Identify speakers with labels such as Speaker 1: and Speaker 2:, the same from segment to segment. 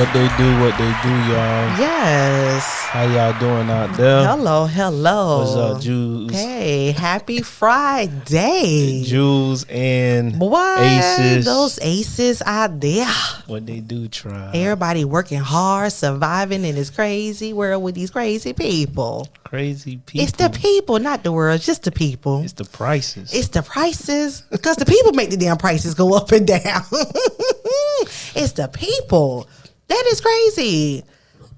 Speaker 1: What they do, y'all.
Speaker 2: Yes.
Speaker 1: How y'all doing out there?
Speaker 2: Hello.
Speaker 1: What's up, Jews?
Speaker 2: Hey, happy Friday.
Speaker 1: Jews and
Speaker 2: Boy,
Speaker 1: aces.
Speaker 2: those aces out there.
Speaker 1: What they do, try.
Speaker 2: Everybody working hard, surviving in this crazy world with these crazy people.
Speaker 1: Crazy people.
Speaker 2: It's the people, not the world, just the people.
Speaker 1: It's the prices.
Speaker 2: It's the prices. Because the people make the damn prices go up and down. It's the people. That is crazy.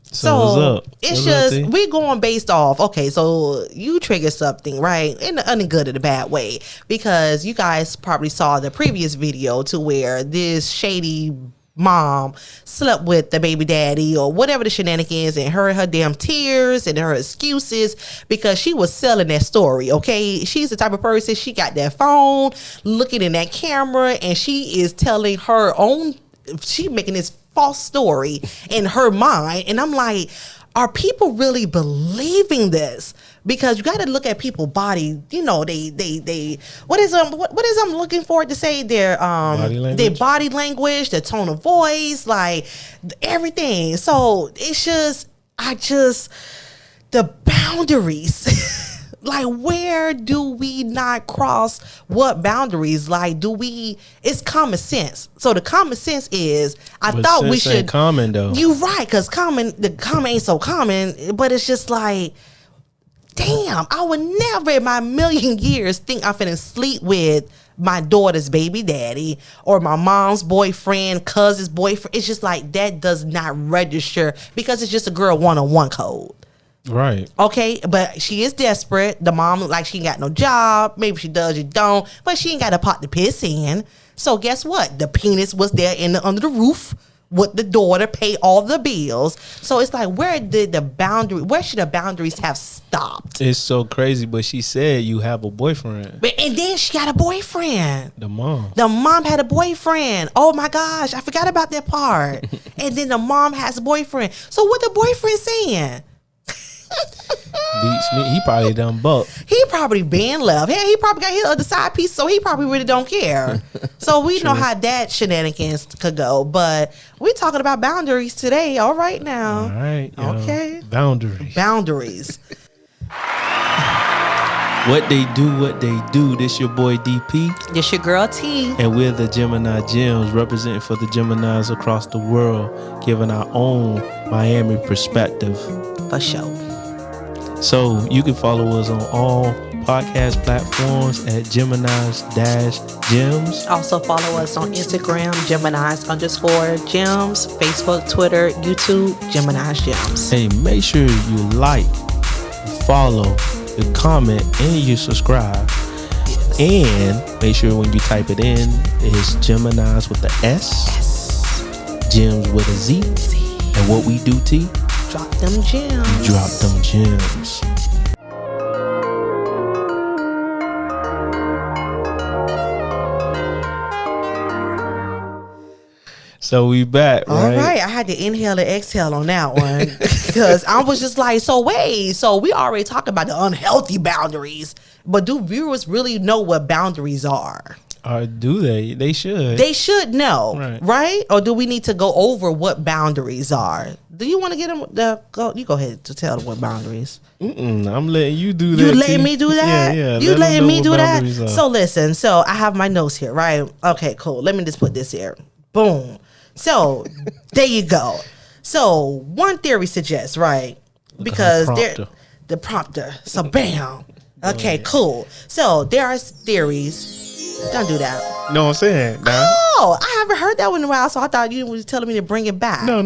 Speaker 1: So what's up?
Speaker 2: It's just we going based off. Okay, so you trigger something, right? In the good or the bad way, because you guys probably saw the previous video to where this shady mom slept with the baby daddy or whatever the shenanigans, and her damn tears and her excuses because she was selling that story. Okay, she's the type of person, she got that phone looking in that camera and she is telling her own, she making this false story in her mind. And I'm like, are people really believing this? Because you got to look at people's body. You know, they what is I'm looking for to say their body language, their tone of voice, like everything. So it's just the boundaries. Like, where do we not cross what boundaries? Like, it's common sense. So the common sense is, but thought we should.
Speaker 1: Common though.
Speaker 2: You're right, because the common ain't so common, but it's just like, damn, I would never in my million years think I'm finna sleep with my daughter's baby daddy or my mom's boyfriend, cousin's boyfriend. It's just like, that does not register because it's just a girl one-on-one code.
Speaker 1: Right.
Speaker 2: Okay, but she is desperate. The mom look like she ain't got no job. Maybe she does, you don't. But she ain't got a pot to piss in. So guess what? The penis was there under the roof with the daughter, pay all the bills. So it's like, where should the boundaries have stopped?
Speaker 1: It's so crazy, but she said you have a boyfriend.
Speaker 2: And then she got a boyfriend.
Speaker 1: The mom
Speaker 2: had a boyfriend. Oh my gosh, I forgot about that part. And then the mom has a boyfriend. So what the boyfriend saying?
Speaker 1: Beats me. He probably done bucked.
Speaker 2: He probably been left. Hey, he probably got his other side piece, so he probably really don't care. So we know how that shenanigans could go. But we talking about boundaries today. All right now.
Speaker 1: All right.
Speaker 2: Okay.
Speaker 1: Boundaries. What they do. This your boy DP.
Speaker 2: This your girl T.
Speaker 1: And we're the Geminis Gemz, representing for the Geminis across the world, giving our own Miami perspective.
Speaker 2: For sure. So
Speaker 1: you can follow us on all podcast platforms at Geminis Gemz.
Speaker 2: Also follow us on Instagram, Geminis_Gems, Facebook, Twitter, YouTube, Geminis Gemz.
Speaker 1: Hey, make sure you like, follow, you comment, and you subscribe. Yes. And make sure when you type it in, it's Geminis with the S, Gems with a Z. And what we do, T?
Speaker 2: Drop them gems.
Speaker 1: Drop them gems. So we back, right?
Speaker 2: All right. I had to inhale and exhale on that one because I was just like, so we already talked about the unhealthy boundaries, but do viewers really know what boundaries are?
Speaker 1: Do they? They should.
Speaker 2: They should know, right? Or do we need to go over what boundaries are? Do you want to get them? You go ahead to tell them what boundaries.
Speaker 1: I'm letting you do that.
Speaker 2: You letting me do that?
Speaker 1: Yeah.
Speaker 2: You letting me do that? So listen. So I have my notes here, right? Okay, cool. Let me just put this here. Boom. So there you go. So one theory suggests, right? Because the prompter. So bam. Okay, cool. So there are theories. Don't do that.
Speaker 1: No, I'm saying. Nah.
Speaker 2: Oh, I haven't heard that one in a while, so I thought you was telling me to bring it back.
Speaker 1: No.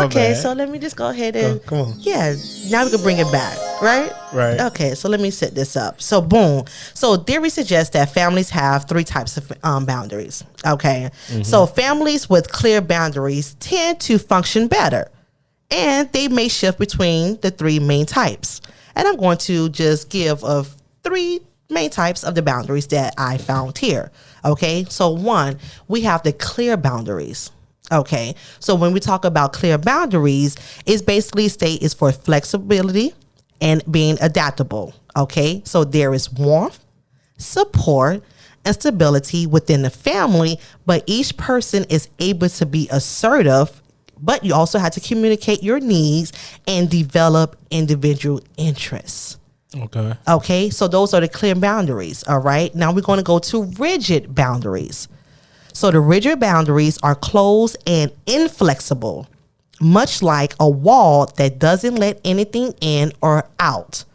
Speaker 2: Okay, so let me just go ahead and
Speaker 1: come on.
Speaker 2: Yeah, now we can bring it back, right?
Speaker 1: Right.
Speaker 2: Okay, so let me set this up. So boom. So theory suggests that families have three types of boundaries. Okay, so families with clear boundaries tend to function better, and they may shift between the three main types. And I'm going to just give of three main types of the boundaries that I found here. Okay, so one, we have the clear boundaries. Okay, so when we talk about clear boundaries, it's basically is for flexibility and being adaptable. Okay, so there is warmth, support, and stability within the family, but each person is able to be assertive but you also have to communicate your needs and develop individual interests. Okay, so those are the clear boundaries. All right, now we're going to go to rigid boundaries. So the rigid boundaries are closed and inflexible, much like a wall that doesn't let anything in or out.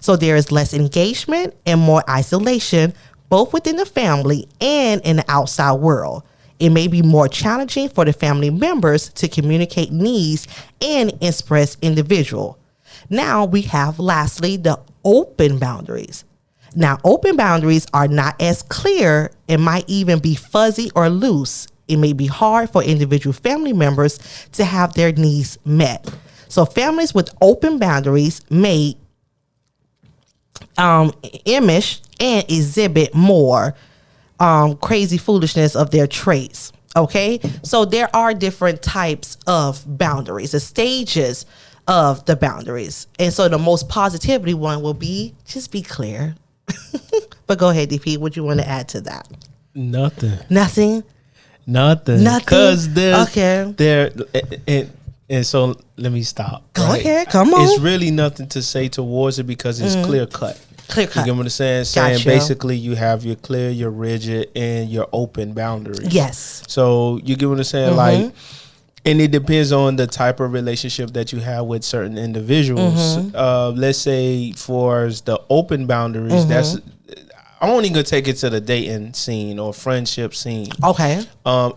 Speaker 2: So there is less engagement and more isolation, both within the family and in the outside world. It may be more challenging for the family members to communicate needs and express individual. Now we have, lastly, the open boundaries. Now, open boundaries are not as clear and might even be fuzzy or loose. It may be hard for individual family members to have their needs met. So families with open boundaries may image and exhibit more crazy foolishness of their traits. Okay, so there are different types of boundaries, the stages of the boundaries. And so the most positivity one will be just be clear. But go ahead, DP, what you want to add to that?
Speaker 1: Nothing. Because and so let me stop.
Speaker 2: Go ahead, come on.
Speaker 1: It's really nothing to say towards it because it's clear cut.
Speaker 2: Clear cut.
Speaker 1: You get what I'm saying? Saying basically you have your clear, your rigid, and your open boundaries.
Speaker 2: Yes.
Speaker 1: So you get what I'm saying? Like, and it depends on the type of relationship that you have with certain individuals. Let's say for the open boundaries, that's I'm only gonna take it to the dating scene or friendship scene.
Speaker 2: Okay.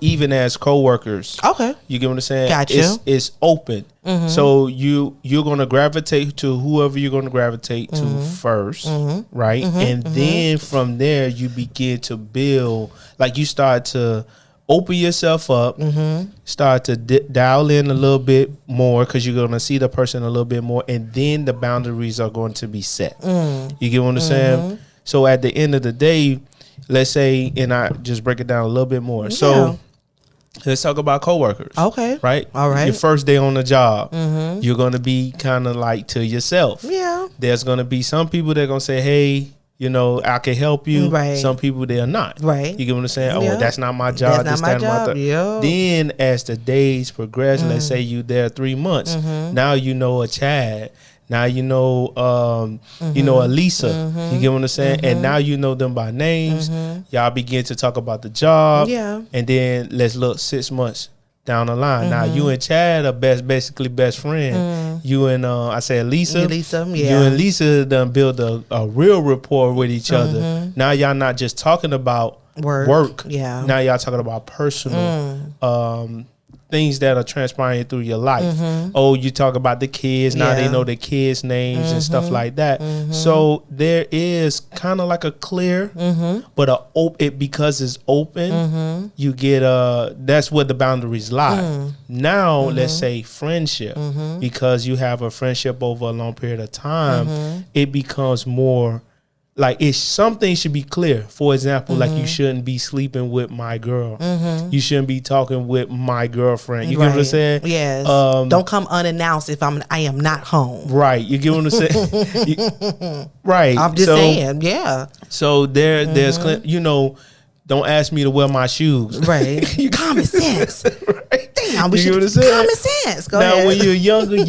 Speaker 1: Even as coworkers.
Speaker 2: Okay.
Speaker 1: You get what I'm saying?
Speaker 2: Gotcha.
Speaker 1: It's open. So you're gonna gravitate to whoever you're gonna gravitate to first, right? And then from there you begin to build. Like you start to open yourself up, start to dial in a little bit more because you're going to see the person a little bit more, and then the boundaries are going to be set. You get what I'm saying? So at the end of the day, let's say, and I just break it down a little bit more. Yeah. So let's talk about coworkers.
Speaker 2: Okay.
Speaker 1: Right?
Speaker 2: All right.
Speaker 1: Your first day on the job, you're going to be kind of like to yourself.
Speaker 2: Yeah.
Speaker 1: There's going to be some people that are going to say, hey, you know, I can help you.
Speaker 2: Right.
Speaker 1: Some people, they're not.
Speaker 2: Right.
Speaker 1: You get what I'm saying?
Speaker 2: Yeah.
Speaker 1: Oh, that's not my job.
Speaker 2: That's not my job. Yeah.
Speaker 1: Then as the days progress, let's say you there 3 months. Now you know a Chad. Now you know you know a Lisa. You get what I'm saying? And now you know them by names. Y'all begin to talk about the job.
Speaker 2: Yeah.
Speaker 1: And then let's look 6 months down the line. Now you and Chad are basically best friend. You and I said Lisa.
Speaker 2: Lisa,
Speaker 1: You
Speaker 2: yeah.
Speaker 1: and Lisa done build a real rapport with each other. Now y'all not just talking about work.
Speaker 2: Yeah.
Speaker 1: Now y'all talking about personal things that are transpiring through your life. Oh, you talk about the kids. Now they know the kids' names and stuff like that. So there is kind of like a clear, but because it's open, you get that's where the boundaries lie. Now let's say friendship, because you have a friendship over a long period of time, it becomes more. Like it's something should be clear. For example, like you shouldn't be sleeping with my girl. You shouldn't be talking with my girlfriend. You get what I'm saying?
Speaker 2: Yes. Don't come unannounced if I am not home.
Speaker 1: Right. You get what I'm saying? Right.
Speaker 2: I'm just saying. Yeah.
Speaker 1: So there's you know, don't ask me to wear my shoes.
Speaker 2: Right. Common sense.
Speaker 1: Right.
Speaker 2: Damn.
Speaker 1: You get what I'm saying?
Speaker 2: Common sense. Go
Speaker 1: now
Speaker 2: ahead.
Speaker 1: when you're younger,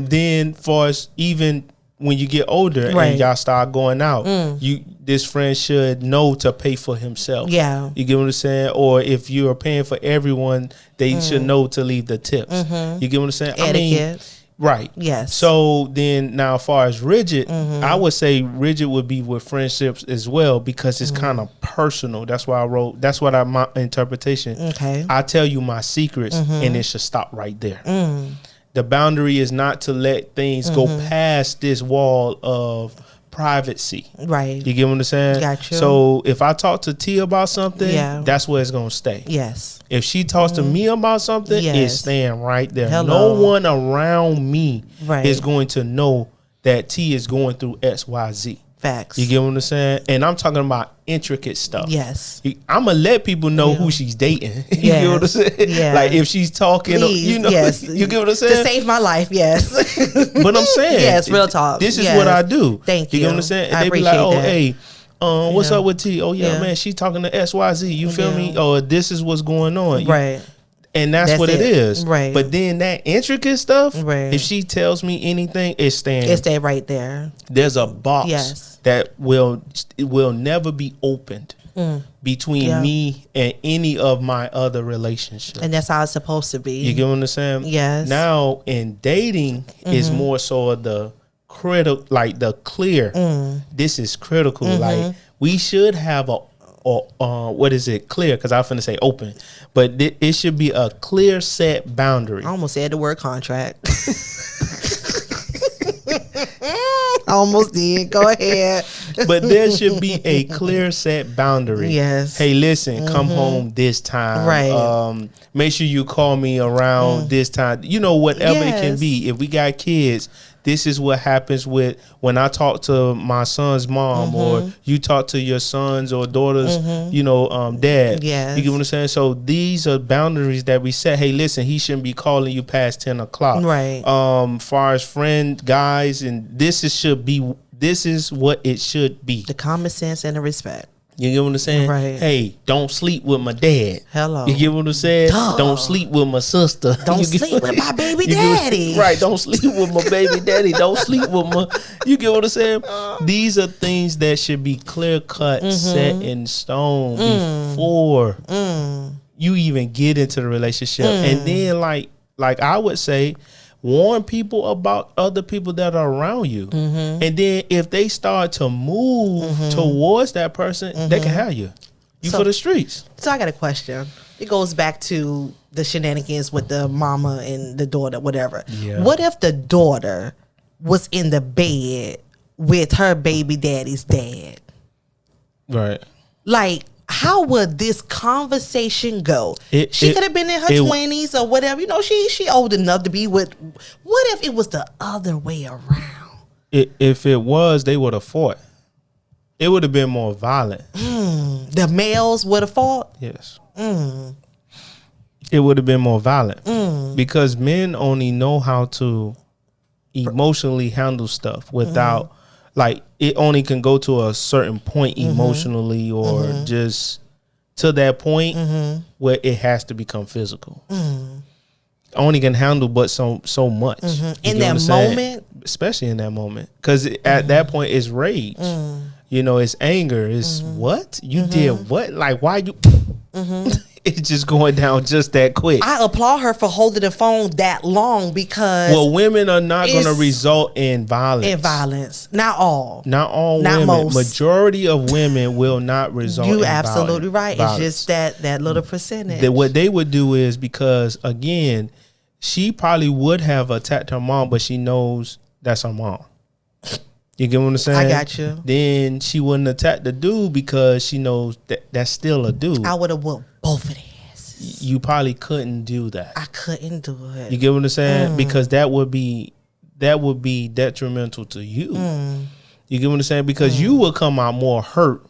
Speaker 1: then for us even. When you get older and y'all start going out, this friend should know to pay for himself.
Speaker 2: Yeah.
Speaker 1: You get what I'm saying? Or if you are paying for everyone, they should know to leave the tips. You get what I'm saying?
Speaker 2: Etiquette.
Speaker 1: Right.
Speaker 2: Yes.
Speaker 1: So then now as far as rigid, I would say rigid would be with friendships as well because it's kind of personal. That's why I wrote, that's what my interpretation.
Speaker 2: Okay.
Speaker 1: I tell you my secrets and it should stop right there. The boundary is not to let things go past this wall of privacy.
Speaker 2: Right.
Speaker 1: You get what I'm saying?
Speaker 2: Gotcha.
Speaker 1: So if I talk to T about something, that's where it's going to stay.
Speaker 2: Yes.
Speaker 1: If she talks to me about something, it's staying right there.
Speaker 2: Hello.
Speaker 1: No one around me is going to know that T is going through X, Y, Z.
Speaker 2: Facts.
Speaker 1: You get what I'm saying? And I'm talking about intricate stuff.
Speaker 2: Yes.
Speaker 1: I'm going to let people know who she's dating. You get what I'm saying?
Speaker 2: Yeah.
Speaker 1: Like if she's talking,
Speaker 2: please,
Speaker 1: you know, you get what I'm saying?
Speaker 2: To save my life, yes.
Speaker 1: But I'm saying.
Speaker 2: Yes, real talk.
Speaker 1: This is what I do.
Speaker 2: Thank you.
Speaker 1: You get what I'm saying? And
Speaker 2: I
Speaker 1: they be like, oh,
Speaker 2: that.
Speaker 1: hey, what's up with T? Oh, yeah, man, she talking to XYZ. You feel me? Oh, this is what's going on.
Speaker 2: Right.
Speaker 1: And that's what it is.
Speaker 2: Right.
Speaker 1: But then that intricate stuff,
Speaker 2: right.
Speaker 1: if she tells me anything, it's staying.
Speaker 2: It's staying right there.
Speaker 1: There's a box that will never be opened between me and any of my other relationships.
Speaker 2: And that's how it's supposed to be.
Speaker 1: You get what I'm saying?
Speaker 2: Yes.
Speaker 1: Now in dating is more so of the critical, like the clear. This is critical. Like we should have what is it? Clear, because I was finna say open, but it should be a clear set boundary.
Speaker 2: I almost said the word contract. I almost did. Go ahead.
Speaker 1: But there should be a clear set boundary.
Speaker 2: Yes.
Speaker 1: Hey, listen, come home this time.
Speaker 2: Right.
Speaker 1: Make sure you call me around this time. You know, whatever it can be. If we got kids, this is what happens with when I talk to my son's mom or you talk to your son's or daughter's, dad.
Speaker 2: Yes.
Speaker 1: You get what I'm saying? So these are boundaries that we set. Hey, listen, he shouldn't be calling you past 10 o'clock.
Speaker 2: Right.
Speaker 1: Far as friend, guys, and this is what it should be.
Speaker 2: The common sense and the respect.
Speaker 1: You get what I'm saying?
Speaker 2: Right.
Speaker 1: Hey, don't sleep with my dad.
Speaker 2: Hello.
Speaker 1: You get what I'm saying?
Speaker 2: Duh.
Speaker 1: Don't sleep with my sister.
Speaker 2: Don't sleep with my baby daddy.
Speaker 1: Right. Don't sleep with my baby daddy. Don't sleep with my. You get what I'm saying? These are things that should be clear cut, set in stone before you even get into the relationship. And then, like I would say, warn people about other people that are around you. And then if they start to move towards that person, they can have you for the streets.
Speaker 2: So I got a question. It goes back to the shenanigans with the mama and the daughter, whatever.
Speaker 1: Yeah.
Speaker 2: What if the daughter was in the bed with her baby daddy's dad?
Speaker 1: Right.
Speaker 2: Like, how would this conversation go? She could have been in her 20s or whatever. You know, she old enough to be with. What if it was the other way around?
Speaker 1: If it was, they would have fought. It would have been more violent.
Speaker 2: The males would have fought?
Speaker 1: Yes. It would have been more violent. Because men only know how to emotionally handle stuff without... Like, it only can go to a certain point emotionally or just to that point where it has to become physical. Only can handle but so much.
Speaker 2: In that moment?
Speaker 1: Especially in that moment. Because at that point, it's rage. You know, it's anger. It's what? You did what? Like, why you... It's just going down just that quick.
Speaker 2: I applaud her for holding the phone that long because...
Speaker 1: Well, women are not going to result in violence.
Speaker 2: Not all.
Speaker 1: Not all
Speaker 2: not
Speaker 1: women.
Speaker 2: Most.
Speaker 1: Majority of women will not result in violence.
Speaker 2: You absolutely right. It's just that little percentage.
Speaker 1: What they would do is because, again, she probably would have attacked her mom, but she knows that's her mom. You get what I'm saying?
Speaker 2: I got you.
Speaker 1: Then she wouldn't attack the dude because she knows that's still a dude.
Speaker 2: I would have whooped both of their asses.
Speaker 1: You probably couldn't do that.
Speaker 2: I couldn't do it.
Speaker 1: You get what I'm saying? Because that would be detrimental to you. You get what I'm saying? Because you will come out more hurt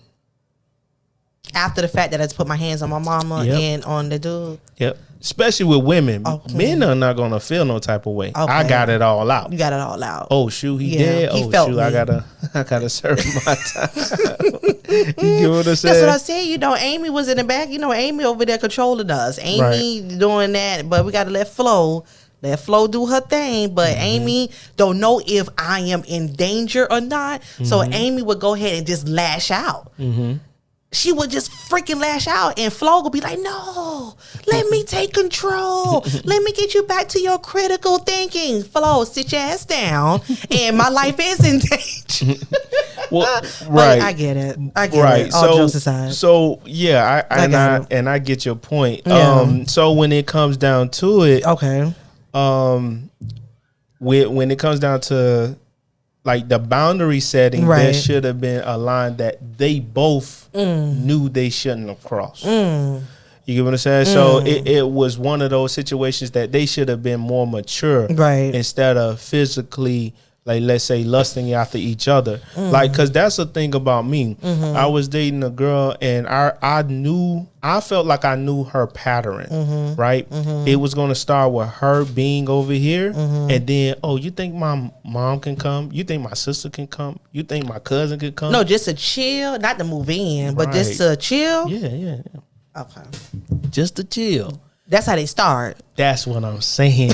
Speaker 2: after the fact that I just put my hands on my mama and on the dude.
Speaker 1: Yep. Especially with women. Men are not gonna feel no type of way. Okay. I got it all out.
Speaker 2: You got it all out.
Speaker 1: Oh shoot, he dead.
Speaker 2: He
Speaker 1: oh
Speaker 2: felt
Speaker 1: shoot,
Speaker 2: me.
Speaker 1: I gotta serve my time. You get what I'm saying?
Speaker 2: That's what I said. You know, Amy was in the back. You know, Amy over there controlling us. Amy doing that, but we gotta let Flo do her thing. But Amy don't know if I am in danger or not. So Amy would go ahead and just lash out. She would just freaking lash out, and Flo would be like, "No, let me take control. Let me get you back to your critical thinking. Flo, sit your ass down, and my life is in danger."
Speaker 1: Well, right,
Speaker 2: I get it. I get it. All jokes aside.
Speaker 1: So yeah, I get your point.
Speaker 2: Yeah.
Speaker 1: So when it comes down to it,
Speaker 2: okay.
Speaker 1: When it comes down to like the boundary setting, there should have been a line that they both knew they shouldn't have crossed. You get what I'm saying? So it was one of those situations that they should have been more mature, instead of physically, like, let's say, lusting after each other. Like, because that's the thing about me. I was dating a girl, and I felt like I knew her pattern, right? It was going to start with her being over here, and then, oh, you think my mom can come? You think my sister can come? You think my cousin can come?
Speaker 2: No, just to chill, not to move in, but just to chill?
Speaker 1: Yeah.
Speaker 2: Okay.
Speaker 1: Just to chill.
Speaker 2: That's how they start.
Speaker 1: That's what I'm saying.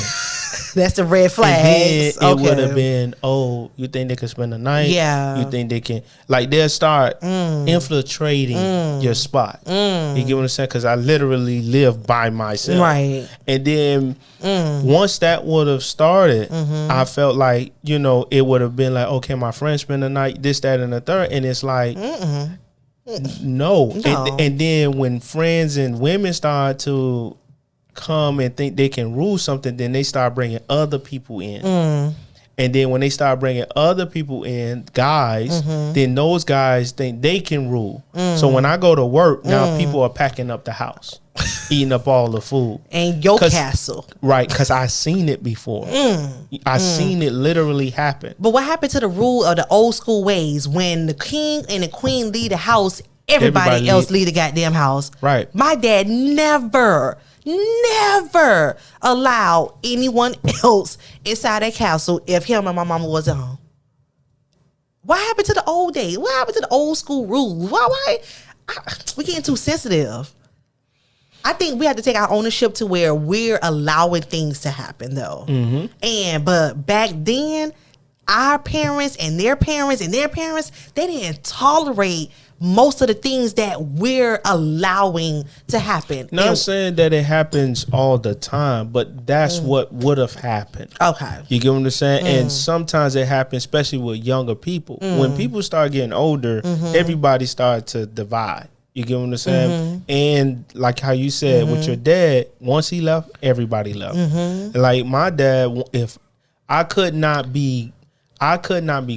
Speaker 2: That's the red flags.
Speaker 1: And then it would have been, oh, you think they can spend the night?
Speaker 2: Yeah.
Speaker 1: You think they can, like, they'll start infiltrating your spot. You get what I'm saying? Because I literally live by myself.
Speaker 2: Right.
Speaker 1: And then once that would have started, I felt like, you know, it would have been like, okay, my friend spend the night, this, that, and the third. And it's like, no. And then when friends and women start to come and think they can rule something, then they start bringing other people in. And then when they start bringing other people in, guys, then those guys think they can rule. So when I go to work, now people are packing up the house, eating up all the food.
Speaker 2: And your castle.
Speaker 1: Right, because I seen it before. I seen it literally happen.
Speaker 2: But what happened to the rule of the old school ways when the king and the queen leave the house, everybody else leave the goddamn house?
Speaker 1: Right.
Speaker 2: My dad never allowed anyone else inside that castle if him and my mama wasn't home. What happened to the old days? What happened to the old school rules? Why? We getting too sensitive. I think we have to take our ownership to where we're allowing things to happen, though. But back then, our parents and their parents and their parents, they didn't tolerate most of the things that we're allowing to happen.
Speaker 1: Not saying that it happens all the time, but that's what would have happened.
Speaker 2: Okay.
Speaker 1: You get what I'm saying? And sometimes it happens, especially with younger people. When people start getting older, everybody starts to divide. You get what I'm saying? And like how you said with your dad, once he left, everybody left. Like my dad, if I could not be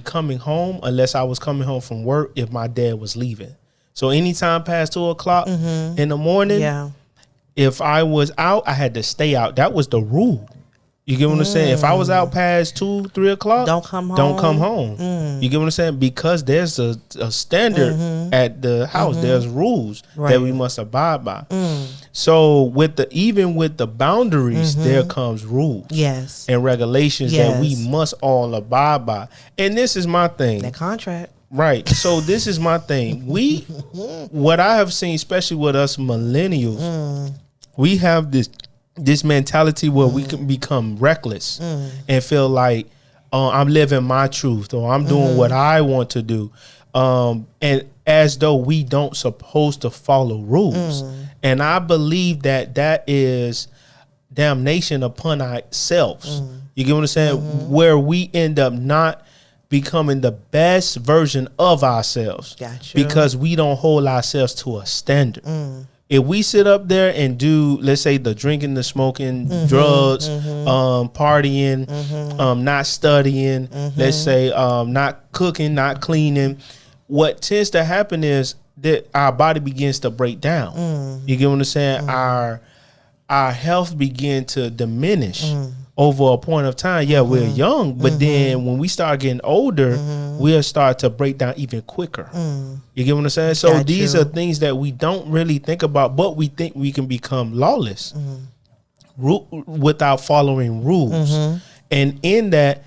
Speaker 1: coming home unless I was coming home from work if my dad was leaving. So anytime past 2:00 in the morning, if I was out, I had to stay out. That was the rule. You get what I'm saying? If I was out past 2-3 o'clock,
Speaker 2: don't come home.
Speaker 1: You get what I'm saying? Because there's a standard at the house. There's rules that we must abide by. So even with the boundaries, there comes rules, and regulations that we must all abide by. And this is my thing.
Speaker 2: That contract.
Speaker 1: Right. So this is my thing. What I have seen, especially with us millennials, we have this mentality where we can become reckless and feel like I'm living my truth or I'm doing what I want to do. And as though we don't supposed to follow rules. And I believe that is damnation upon ourselves. You get what I'm saying? Where we end up not becoming the best version of ourselves.
Speaker 2: Gotcha.
Speaker 1: Because we don't hold ourselves to a standard. If we sit up there and do, let's say, the drinking, the smoking, drugs, partying, not studying, let's say, not cooking, not cleaning, what tends to happen is that our body begins to break down. You get what I'm saying? Our health begin to diminish over a point of time. Yeah, we're young, but then when we start getting older, we'll start to break down even quicker. You get what I'm saying? So these are things that we don't really think about, but we think we can become lawless without following rules. And in that,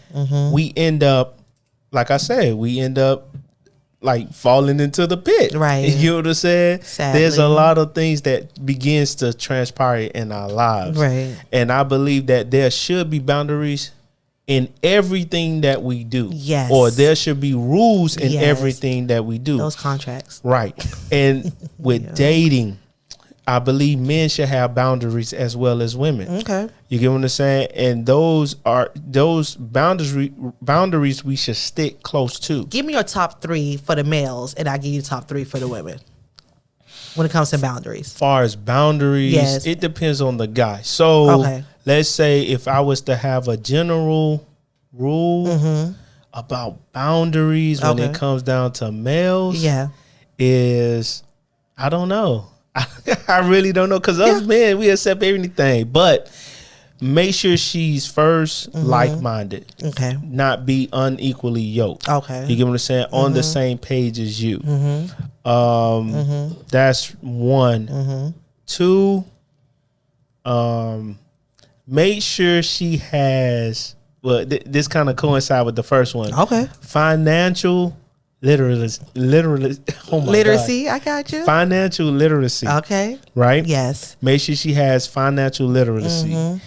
Speaker 1: we end up, like I said, like falling into the pit.
Speaker 2: Right.
Speaker 1: You know what I'm saying?
Speaker 2: Sadly.
Speaker 1: There's a lot of things that begins to transpire in our lives.
Speaker 2: Right.
Speaker 1: And I believe that there should be boundaries in everything that we do.
Speaker 2: Yes.
Speaker 1: Or there should be rules in everything that we do.
Speaker 2: Those contracts. Right.
Speaker 1: And with dating, I believe men should have boundaries as well as women.
Speaker 2: Okay.
Speaker 1: You get what I'm saying? And those boundaries we should stick close to.
Speaker 2: Give me your top 3 for the males, and I'll give you the top 3 for the women when it comes to boundaries.
Speaker 1: As far as boundaries, it depends on the guy. So let's say if I was to have a general rule about boundaries when it comes down to males, is I don't know. I really don't know, because us men, we accept everything, but make sure she's first like-minded. Okay. Not be unequally yoked. Okay. You get what I'm saying? On the same page as you. That's one. 2, make sure she has, well, this kind of coincide with the first one. Okay. Financial literally. Oh my
Speaker 2: Literacy,
Speaker 1: God.
Speaker 2: I got you.
Speaker 1: Financial literacy.
Speaker 2: Okay.
Speaker 1: Right.
Speaker 2: Yes.
Speaker 1: Make sure she has financial literacy.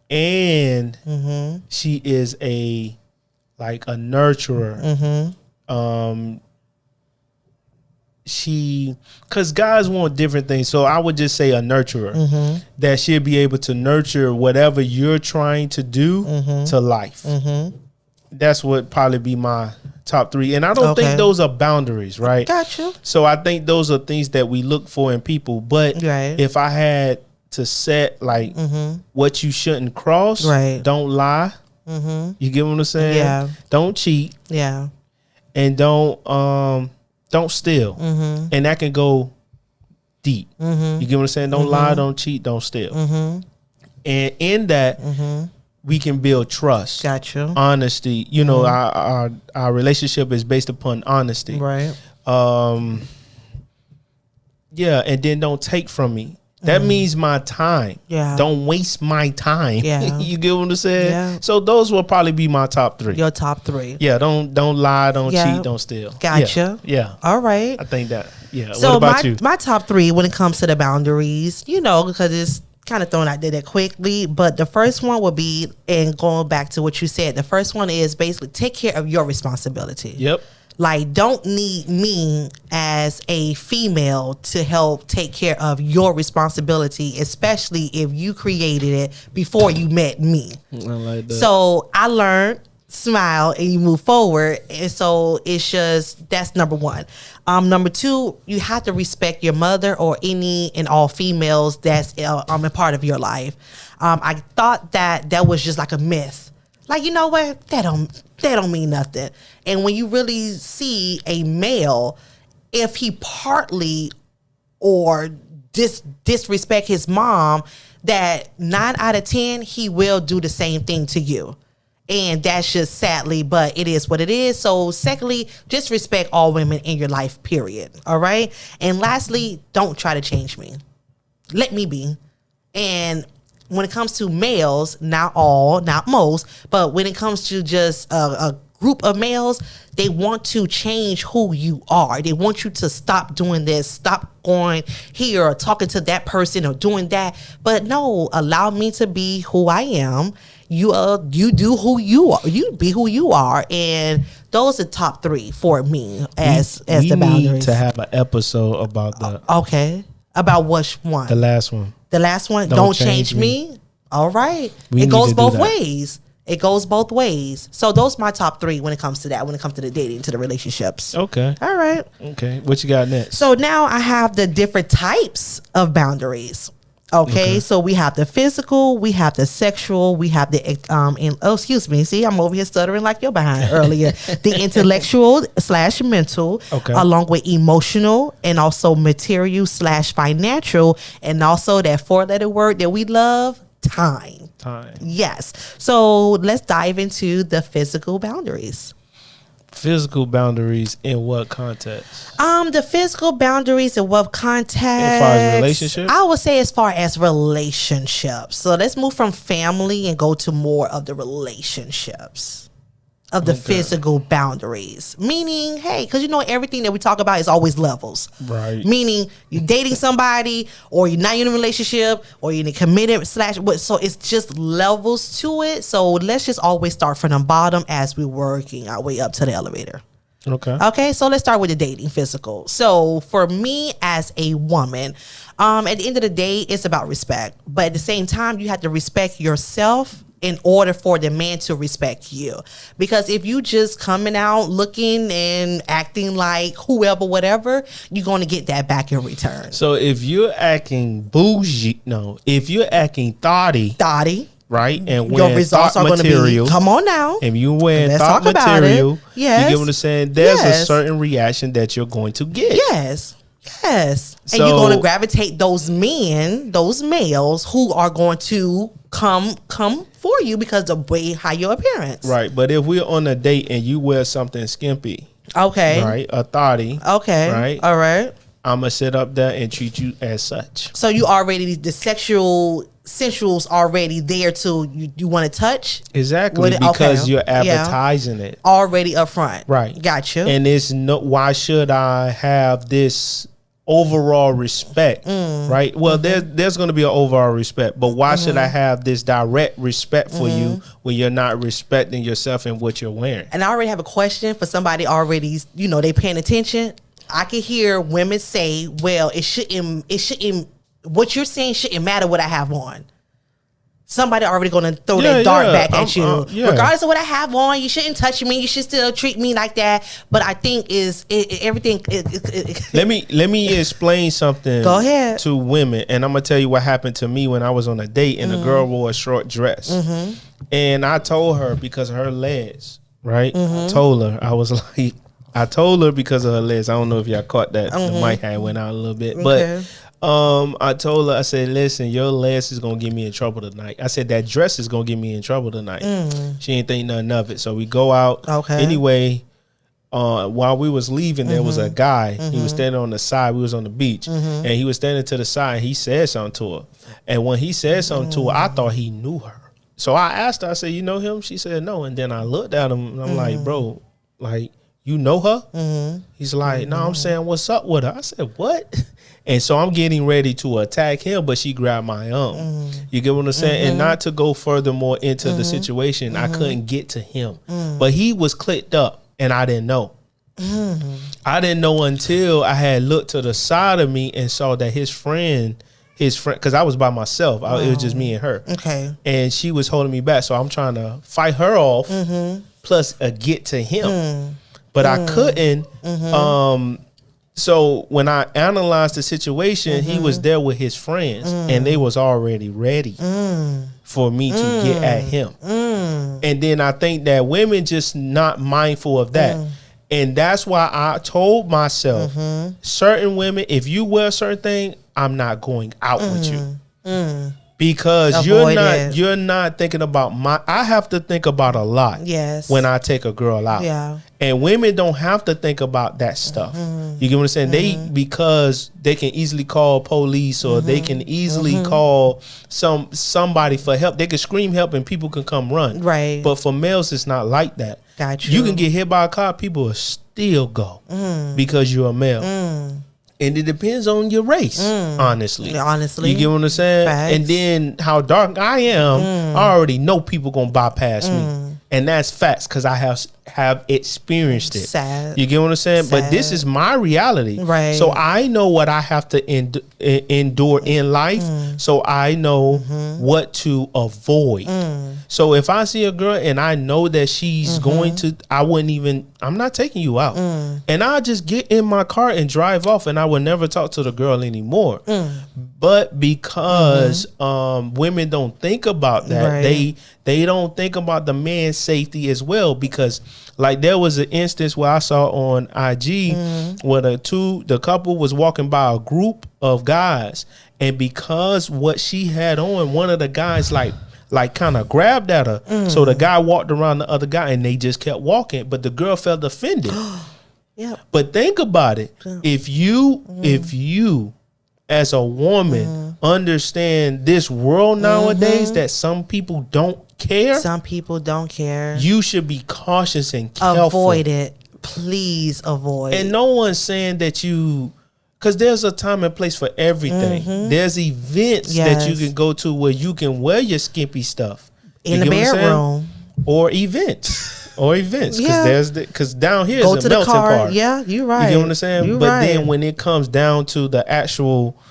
Speaker 1: And she is a nurturer. Because guys want different things, so I would just say a nurturer, that she'll be able to nurture whatever you're trying to do to life. That's what probably be my top 3, and I don't think those are boundaries, right?
Speaker 2: Gotcha.
Speaker 1: So I think those are things that we look for in people, but if I had to set what you shouldn't cross, don't lie, you get what I'm saying?
Speaker 2: Yeah.
Speaker 1: Don't cheat, and don't steal, and that can go deep. You get what I'm saying? Don't lie, don't cheat, don't steal, and in that we can build trust.
Speaker 2: Gotcha.
Speaker 1: Honesty. You know, our relationship is based upon honesty.
Speaker 2: Right.
Speaker 1: Yeah, and then don't take from me. That means my time.
Speaker 2: Yeah.
Speaker 1: Don't waste my time.
Speaker 2: Yeah.
Speaker 1: You get what I'm saying?
Speaker 2: Yeah.
Speaker 1: So those will probably be my top 3.
Speaker 2: Your top 3.
Speaker 1: Yeah, don't lie, don't cheat, don't steal.
Speaker 2: Gotcha.
Speaker 1: Yeah.
Speaker 2: All right.
Speaker 1: I think that. Yeah.
Speaker 2: So
Speaker 1: what about you?
Speaker 2: My top 3 when it comes to the boundaries, because it's kind of thrown out there that quickly, but the first one would be, and going back to what you said, the first one is basically take care of your responsibility.
Speaker 1: Yep.
Speaker 2: Like, don't need me as a female to help take care of your responsibility, especially if you created it before you met me.
Speaker 1: I like that.
Speaker 2: So I learned, smile, and you move forward. And so it's just, that's number 1. Number 2, you have to respect your mother or any and all females that's a part of your life. I thought that was just like a myth. Like, you know what? That don't mean nothing. And when you really see a male, if he partly or disrespect his mom, that 9 out of 10, he will do the same thing to you. And that's just sadly, but it is what it is. So secondly, just respect all women in your life, period. All right. And lastly, don't try to change me. Let me be. And when it comes to males, not all, not most, but when it comes to just a group of males, they want to change who you are. They want you to stop doing this, stop going here or talking to that person or doing that. But no, allow me to be who I am. You do who you are. You be who you are, and those are top 3 for me as the boundaries.
Speaker 1: We need to have an episode about the
Speaker 2: about which one?
Speaker 1: The last one.
Speaker 2: The last one. Don't change me. All right. It goes both ways. It goes both ways. So those are my top 3 when it comes to that. When it comes to the dating, to the relationships.
Speaker 1: Okay.
Speaker 2: All right.
Speaker 1: Okay. What you got next?
Speaker 2: So now I have the different types of boundaries. Okay, so we have the physical, we have the sexual, we have the see, I'm over here stuttering like you're behind earlier. The intellectual / mental, along with emotional, and also material / financial, and also that 4-letter word that we love, time. Yes. So let's dive into the physical boundaries.
Speaker 1: Physical boundaries in what context?
Speaker 2: The physical boundaries in what context?
Speaker 1: As far as relationships?
Speaker 2: I would say as far as relationships. So let's move from family and go to more of the relationships. Of the physical boundaries. Meaning, hey, because everything that we talk about is always levels.
Speaker 1: Right.
Speaker 2: Meaning you're dating somebody, or you're not in a relationship, or you're in a committed / so it's just levels to it. So let's just always start from the bottom as we're working our way up to the elevator. Okay, so let's start with the dating physical. So for me as a woman, at the end of the day, it's about respect. But at the same time, you have to respect yourself in order for the man to respect you. Because if you just coming out looking and acting like whoever, whatever, you're going to get that back in return.
Speaker 1: So if you're acting bougie, if you're acting thotty, right, and
Speaker 2: your results are going to be, come on now.
Speaker 1: And you wearing thought material,
Speaker 2: yes.
Speaker 1: You get what I'm saying? There's a certain reaction that you're going to get.
Speaker 2: Yes. So, and you're going to gravitate those men, those males who are going to come for you because of how your appearance.
Speaker 1: Right. But if we're on a date and you wear something skimpy, right, a thotty, right, all right, I'm going to sit up there and treat you as such.
Speaker 2: So you already, the sexual sensuals already there to you want to touch.
Speaker 1: Exactly, because you're advertising it
Speaker 2: already up front.
Speaker 1: Right.
Speaker 2: Gotcha.
Speaker 1: And it's no, why should I have this overall respect, right? Well, there's going to be an overall respect, but why should I have this direct respect for you when you're not respecting yourself and what you're wearing?
Speaker 2: And I already have a question for somebody already, they paying attention. I can hear women say, well, it shouldn't, what you're saying shouldn't matter what I have on. Somebody already going to throw that dart back at you. Regardless of what I have on, you shouldn't touch me. You should still treat me like that. But I think everything.
Speaker 1: Let me explain something.
Speaker 2: Go ahead.
Speaker 1: To women, and I'm gonna tell you what happened to me when I was on a date, and the girl wore a short dress, and I told her because of her legs, right? I told her because of her legs. I don't know if y'all caught that. The mic had went out a little bit, but. I told her, I said, listen, your legs is gonna get me in trouble tonight. I said that dress is gonna get me in trouble tonight. She ain't think nothing of it. So we go out.
Speaker 2: Okay.
Speaker 1: Anyway, while we was leaving, there was a guy. He was standing on the side. We was on the beach, and he was standing to the side. He said something to her, and when he said something to her, I thought he knew her. So I asked her, I said, you know him? She said no. And then I looked at him, and I'm like, bro, like, you know her? He's like, no, I'm saying, what's up with her? I said, what? And so I'm getting ready to attack him, but she grabbed my arm. You get what I'm saying? And not to go furthermore into the situation, I couldn't get to him. But he was clicked up, and I didn't know. I didn't know until I had looked to the side of me and saw that his friend, because I was by myself. It was just me and her.
Speaker 2: Okay.
Speaker 1: And she was holding me back. So I'm trying to fight her off, plus get to him. But I couldn't. So when I analyzed the situation, he was there with his friends, and they was already ready for me to get at him. And then I think that women just not mindful of that. And that's why I told myself, certain women, if you wear a certain thing, I'm not going out with you. Because you're not thinking about I have to think about a lot when I take a girl out.
Speaker 2: Yeah.
Speaker 1: And women don't have to think about that stuff. You get what I'm saying? Because they can easily call police, or they can easily call somebody for help. They can scream help and people can come run.
Speaker 2: Right.
Speaker 1: But for males, it's not like that.
Speaker 2: Gotcha.
Speaker 1: You can get hit by a car, people will still go because you're a male. And it depends on your race, honestly.
Speaker 2: Honestly.
Speaker 1: You get what I'm saying?
Speaker 2: Facts.
Speaker 1: And then how dark I am, I already know people going to bypass me. And that's facts, because I have experienced it.
Speaker 2: Sad.
Speaker 1: You get what I'm saying?
Speaker 2: Sad.
Speaker 1: But this is my reality.
Speaker 2: Right.
Speaker 1: So I know what I have to endure in life. So I know what to avoid. So if I see a girl and I know that she's going to, I'm not taking you out. And I'll just get in my car and drive off, and I will never talk to the girl anymore. But because women don't think about that, they don't think about the man's safety as well. Because like there was an instance where I saw on IG where the couple was walking by a group of guys, and because what she had on, one of the guys like kind of grabbed at her. So the guy walked around the other guy, and they just kept walking, but the girl felt offended. But think about it. If you as a woman understand this world nowadays, that some people don't care.
Speaker 2: Some people don't care.
Speaker 1: You should be cautious and careful.
Speaker 2: Avoid it. Please avoid.
Speaker 1: And no one's saying that because there's a time and place for everything. There's events that you can go to where you can wear your skimpy stuff.
Speaker 2: In the bedroom.
Speaker 1: Or events. Because down here is a melting pot.
Speaker 2: Yeah, you're right.
Speaker 1: You get what I'm saying? Then when it comes down to the actual,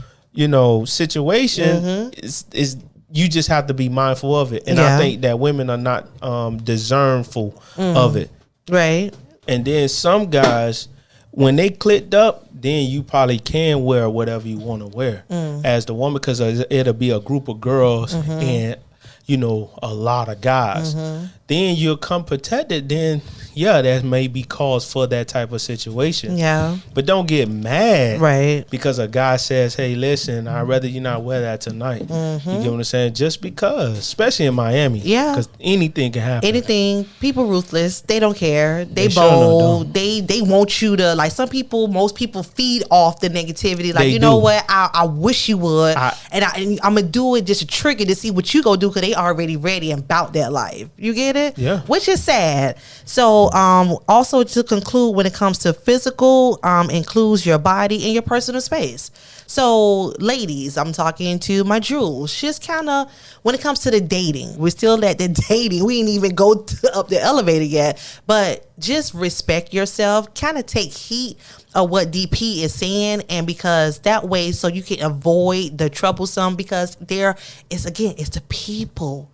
Speaker 1: situation, is you just have to be mindful of it. And I think that women are not discernful of it.
Speaker 2: Right.
Speaker 1: And then some guys, when they clicked up, then you probably can wear whatever you want to wear as the woman, because it'll be a group of girls and a lot of guys. then you'll come protected. Then yeah, that may be cause for that type of situation.
Speaker 2: Yeah.
Speaker 1: But don't get mad,
Speaker 2: Right.
Speaker 1: because a guy says, "Hey, listen, I'd rather you not wear that tonight." You get what I'm saying? Just because, especially in Miami,
Speaker 2: Yeah,
Speaker 1: because anything can happen.
Speaker 2: Anything. People ruthless. They don't care. They
Speaker 1: sure
Speaker 2: bold.
Speaker 1: don't.
Speaker 2: They want you to, like, most people feed off the negativity. Like,
Speaker 1: They
Speaker 2: you know
Speaker 1: do.
Speaker 2: what? I wish you would, and I'm gonna do it just to trigger to see what you go do, because they already ready and about that life. You get it?
Speaker 1: Yeah.
Speaker 2: Which is sad. So also to conclude, when it comes to physical, includes your body and your personal space. So ladies, I'm talking to my jewels. Just kind of, when it comes to the dating, we're still at the dating. We ain't even go up the elevator yet, but just respect yourself. Kind of take heat of what DP is saying, and because that way, so you can avoid the troublesome, because there is, again, it's the people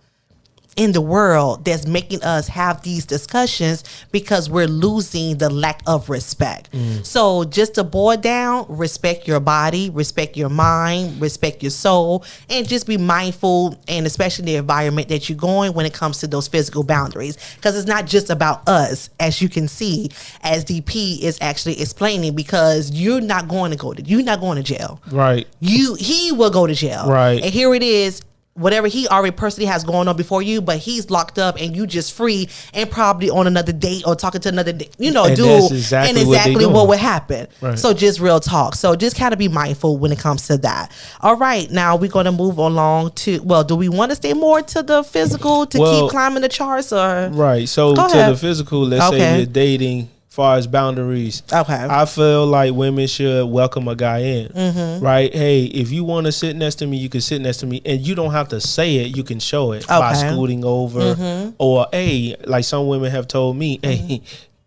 Speaker 2: in the world that's making us have these discussions, because we're losing the lack of respect. So just to boil down, respect your body, respect your mind, respect your soul, and just be mindful, and especially the environment that you're going when it comes to those physical boundaries, because it's not just about us, as you can see, as DP is actually explaining, because you're not going to jail.
Speaker 1: Right.
Speaker 2: He will go to jail.
Speaker 1: Right.
Speaker 2: And here it is, whatever he already personally has going on before you, but he's locked up and you just free and probably on another date or talking to another,
Speaker 1: And
Speaker 2: dude.
Speaker 1: that's exactly
Speaker 2: And
Speaker 1: what they
Speaker 2: exactly
Speaker 1: doing.
Speaker 2: what would happen.
Speaker 1: Right.
Speaker 2: So just real talk. So just kind of be mindful when it comes to that. All right. Now we're going to move along to, well, do we want to stay more to the physical to keep climbing the charts, or?
Speaker 1: Right. So
Speaker 2: Go
Speaker 1: to
Speaker 2: ahead.
Speaker 1: the physical, let's say you're dating, far as boundaries.
Speaker 2: Okay.
Speaker 1: I feel like women should welcome a guy in. Right? Hey, if you want to sit next to me, you can sit next to me, and you don't have to say it. You can show it by scooting over, or hey, like some women have told me, hey,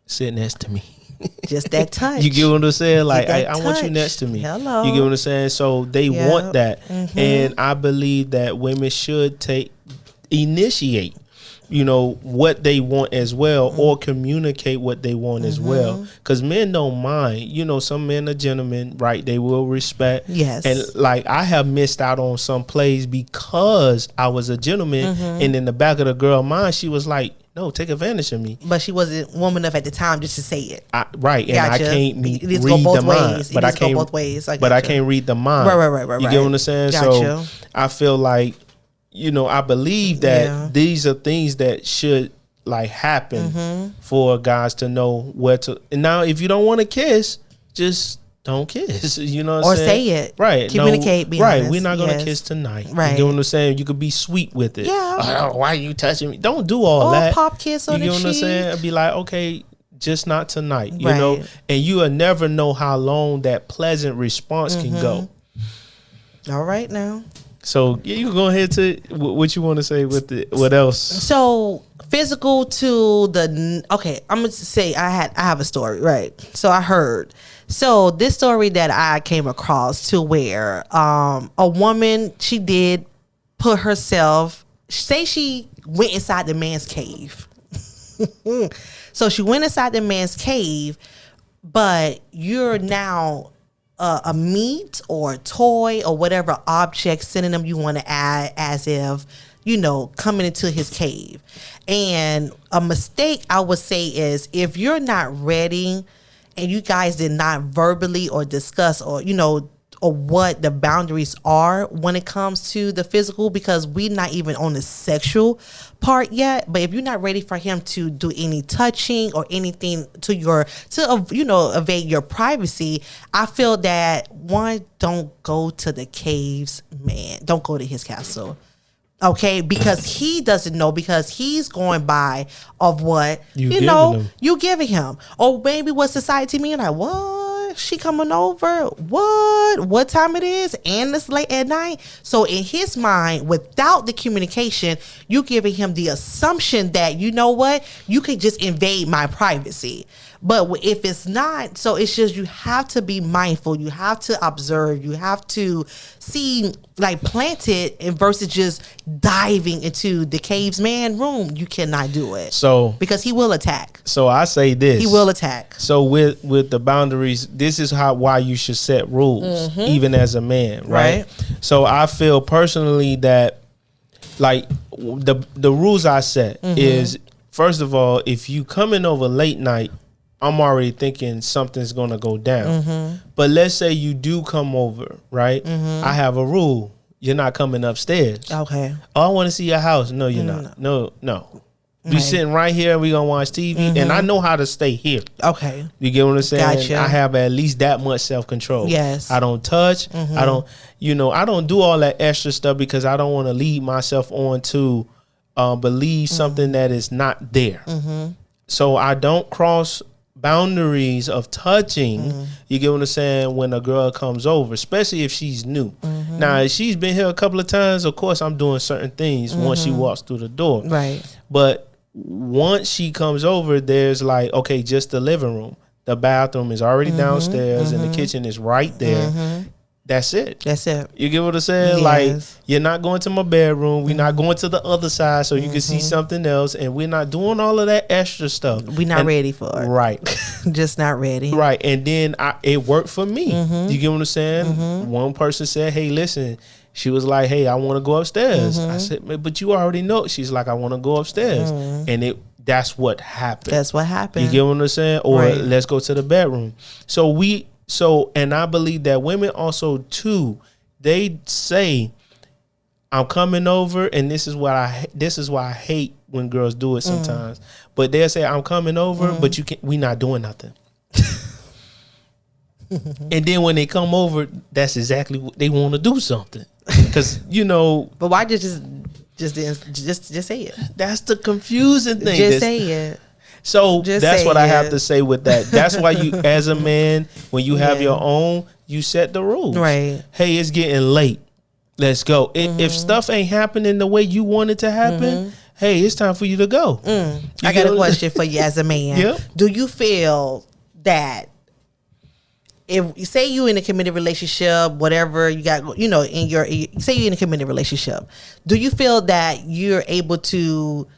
Speaker 1: sit next to me.
Speaker 2: Just that touch.
Speaker 1: You get what I'm saying? Like,
Speaker 2: that
Speaker 1: I want you
Speaker 2: touch.
Speaker 1: next to me.
Speaker 2: Hello.
Speaker 1: You get what I'm saying? So they want that, and I believe that women should initiate, what they want as well, or communicate what they want as well, because men don't mind. Some men are gentlemen, right? They will respect.
Speaker 2: Yes.
Speaker 1: And like, I have missed out on some plays because I was a gentleman, and in the back of the girl mind, she was like, no, take advantage of me.
Speaker 2: But she wasn't woman enough at the time just to say it.
Speaker 1: Right. And I can't read
Speaker 2: It needs to go both
Speaker 1: the
Speaker 2: ways.
Speaker 1: mind. But I can't
Speaker 2: go both ways.
Speaker 1: But I can't read the mind.
Speaker 2: Right.
Speaker 1: You get what I'm saying? So I feel like, I believe that these are things that should like happen for guys to know where to. And now, if you don't want to kiss, just don't kiss. You know what I'm saying?
Speaker 2: Or say it.
Speaker 1: Right.
Speaker 2: Communicate. Be
Speaker 1: right.
Speaker 2: honest.
Speaker 1: We're not gonna kiss tonight.
Speaker 2: Right.
Speaker 1: You get what I'm saying? You could be sweet with it.
Speaker 2: Yeah.
Speaker 1: Oh, why are you touching me? Don't do all that.
Speaker 2: Pop kiss on the cheek.
Speaker 1: You get what I'm saying? I'd be like, okay, just not tonight. You
Speaker 2: Right.
Speaker 1: know, and you will never know how long that pleasant response can go.
Speaker 2: All right now.
Speaker 1: So you can go ahead to what you want to say with it. What else?
Speaker 2: So physical to the, okay, I'm gonna say I have a story, right? So I heard. So this story that I came across, to where a woman, she did put herself, say she went inside the man's cave. So she went inside the man's cave, but you're now a meat or a toy or whatever object synonym you want to add, as if, coming into his cave. And a mistake I would say is, if you're not ready and you guys did not verbally or discuss or what the boundaries are when it comes to the physical, because we're not even on the sexual part yet. But if you're not ready for him to do any touching or anything to evade your privacy, I feel that, one, don't go to the caves, man. Don't go to his castle. Okay, because he doesn't know, because he's going by of what you giving him, or maybe what society mean. Like, what? She coming over? What time it is? And it's late at night. So in his mind, without the communication, you giving him the assumption that, you can just invade my privacy. But if it's not, so it's just, you have to be mindful. You have to observe. You have to see, like, plant it, and versus just diving into the cave's man room. You cannot do it. So because he will attack.
Speaker 1: So I say this.
Speaker 2: He will attack.
Speaker 1: So with the boundaries, this is why you should set rules, even as a man, right? So I feel personally that, like, the rules I set is, first of all, if you coming over late night, I'm already thinking something's gonna go down. But let's say you do come over, right? I have a rule. You're not coming upstairs.
Speaker 2: Okay.
Speaker 1: Oh, I want to see your house. No, you're not. No. We sitting right here and we gonna watch TV. And I know how to stay here.
Speaker 2: Okay.
Speaker 1: You get what I'm saying?
Speaker 2: Gotcha.
Speaker 1: I have at least that much self-control.
Speaker 2: Yes.
Speaker 1: I don't touch. I don't, I don't do all that extra stuff because I don't want to lead myself on to believe something that is not there. So I don't cross boundaries of touching. You get what I'm saying? When a girl comes over, especially if she's new. Now, if she's been here a couple of times, of course, I'm doing certain things once she walks through the door.
Speaker 2: Right.
Speaker 1: But once she comes over, there's like, okay, just the living room. The bathroom is already downstairs and the kitchen is right there. That's it.
Speaker 2: That's it.
Speaker 1: You get what I'm saying?
Speaker 2: Yes.
Speaker 1: Like, you're not going to my bedroom. We're not going to the other side so you can see something else. And we're not doing all of that extra stuff.
Speaker 2: We're not ready for it.
Speaker 1: Right.
Speaker 2: Just not ready.
Speaker 1: Right. And then it worked for me. You get what I'm saying? One person said, hey, listen. She was like, hey, I want to go upstairs. I said, but you already know. She's like, I want to go upstairs. And that's what happened.
Speaker 2: That's what happened.
Speaker 1: You get what I'm saying? Or let's go to the bedroom. And I believe that women also too, they say, I'm coming over, and this is why I hate when girls do it sometimes. But they'll say, I'm coming over, but we not doing nothing. And then when they come over, that's exactly what they want to do, something. Because
Speaker 2: But why just say it?
Speaker 1: That's the confusing thing.
Speaker 2: Just say it.
Speaker 1: So
Speaker 2: Just
Speaker 1: that's
Speaker 2: say
Speaker 1: what I have
Speaker 2: it.
Speaker 1: to say with that. That's why you, as a man, when you have your own, you set the rules.
Speaker 2: Right.
Speaker 1: Hey, it's getting late. Let's go. If stuff ain't happening the way you want it to happen, hey, it's time for you to go.
Speaker 2: I got a question for you as a man.
Speaker 1: Yep.
Speaker 2: Do you feel that if you say you in a committed relationship, whatever you got, say you're in a committed relationship, do you feel that you're able to,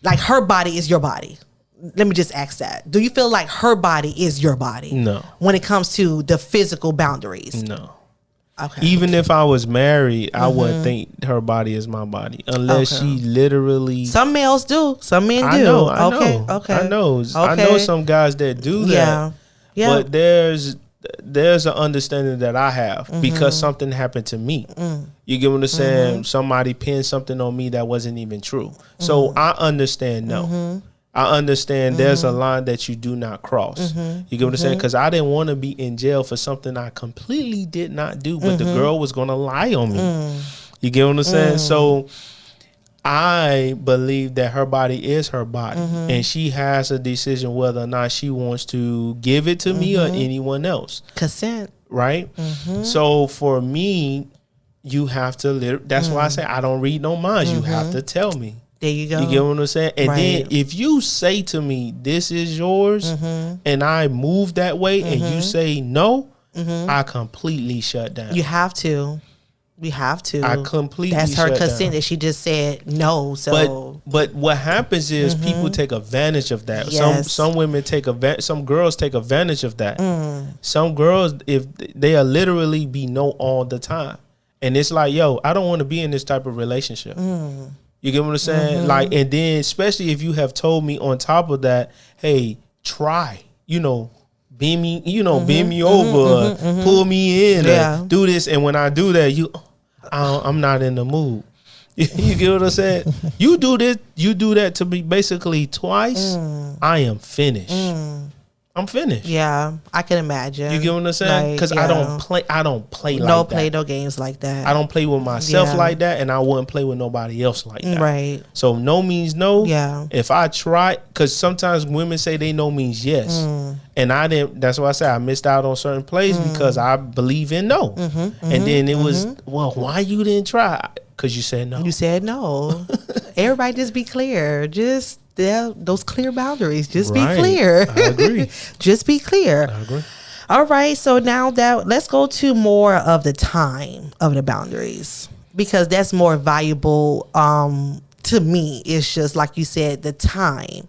Speaker 2: like, her body is your body? Let me just ask that. Do you feel like her body is your body?
Speaker 1: No.
Speaker 2: When it comes to the physical boundaries?
Speaker 1: No.
Speaker 2: Okay.
Speaker 1: Even if I was married, I wouldn't think her body is my body unless she literally.
Speaker 2: Some males do. Some men do.
Speaker 1: I know.
Speaker 2: Okay.
Speaker 1: I know.
Speaker 2: Okay.
Speaker 1: I know some guys that do that.
Speaker 2: Yeah.
Speaker 1: But there's an understanding that I have because something happened to me. You get what I'm saying? Somebody pinned something on me that wasn't even true. So I understand. No. I understand there's a line that you do not cross. You get what I'm saying? Because I didn't want to be in jail for something I completely did not do, but the girl was going to lie on me. You get what I'm saying? So I believe that her body is her body, and she has a decision whether or not she wants to give it to me or anyone else.
Speaker 2: Consent.
Speaker 1: Right? So for me, you have to that's why I say I don't read no minds. You have to tell me.
Speaker 2: There you go.
Speaker 1: You get what I'm saying? And
Speaker 2: Right.
Speaker 1: then if you say to me, this is yours, and I move that way, and you say no, I completely shut down.
Speaker 2: You have to. We have to.
Speaker 1: I completely
Speaker 2: That's her
Speaker 1: shut
Speaker 2: consent
Speaker 1: down.
Speaker 2: that she just said no. So
Speaker 1: But what happens is people take advantage of that.
Speaker 2: Yes.
Speaker 1: Some women some girls take advantage of that. Some girls, if they are literally be no all the time. And it's like, yo, I don't want to be in this type of relationship. You get what I'm saying? Like, and then especially if you have told me on top of that, hey, try, beam me over, pull me in, do this. And when I do that, I'm not in the mood. You get what I'm saying? You do that to me basically twice. I am finished. I'm finished.
Speaker 2: yeah, I can imagine.
Speaker 1: You get what I'm saying? Because I don't play like that.
Speaker 2: No games like that.
Speaker 1: I don't play with myself
Speaker 2: Yeah.
Speaker 1: like that, and I wouldn't play with nobody else like that.
Speaker 2: Right.
Speaker 1: So no means no.
Speaker 2: Yeah.
Speaker 1: If I try, because sometimes women say they no means yes, and I didn't. That's why I say I missed out on certain plays because I believe in no. And then it was, well, why you didn't try? Because you said no.
Speaker 2: You said no. Everybody just be clear. Just those clear boundaries. Just
Speaker 1: Right.
Speaker 2: be clear.
Speaker 1: I agree.
Speaker 2: Just be clear.
Speaker 1: I agree.
Speaker 2: All right. So now let's go to more of the time of the boundaries, because that's more valuable to me. It's just like you said, the time.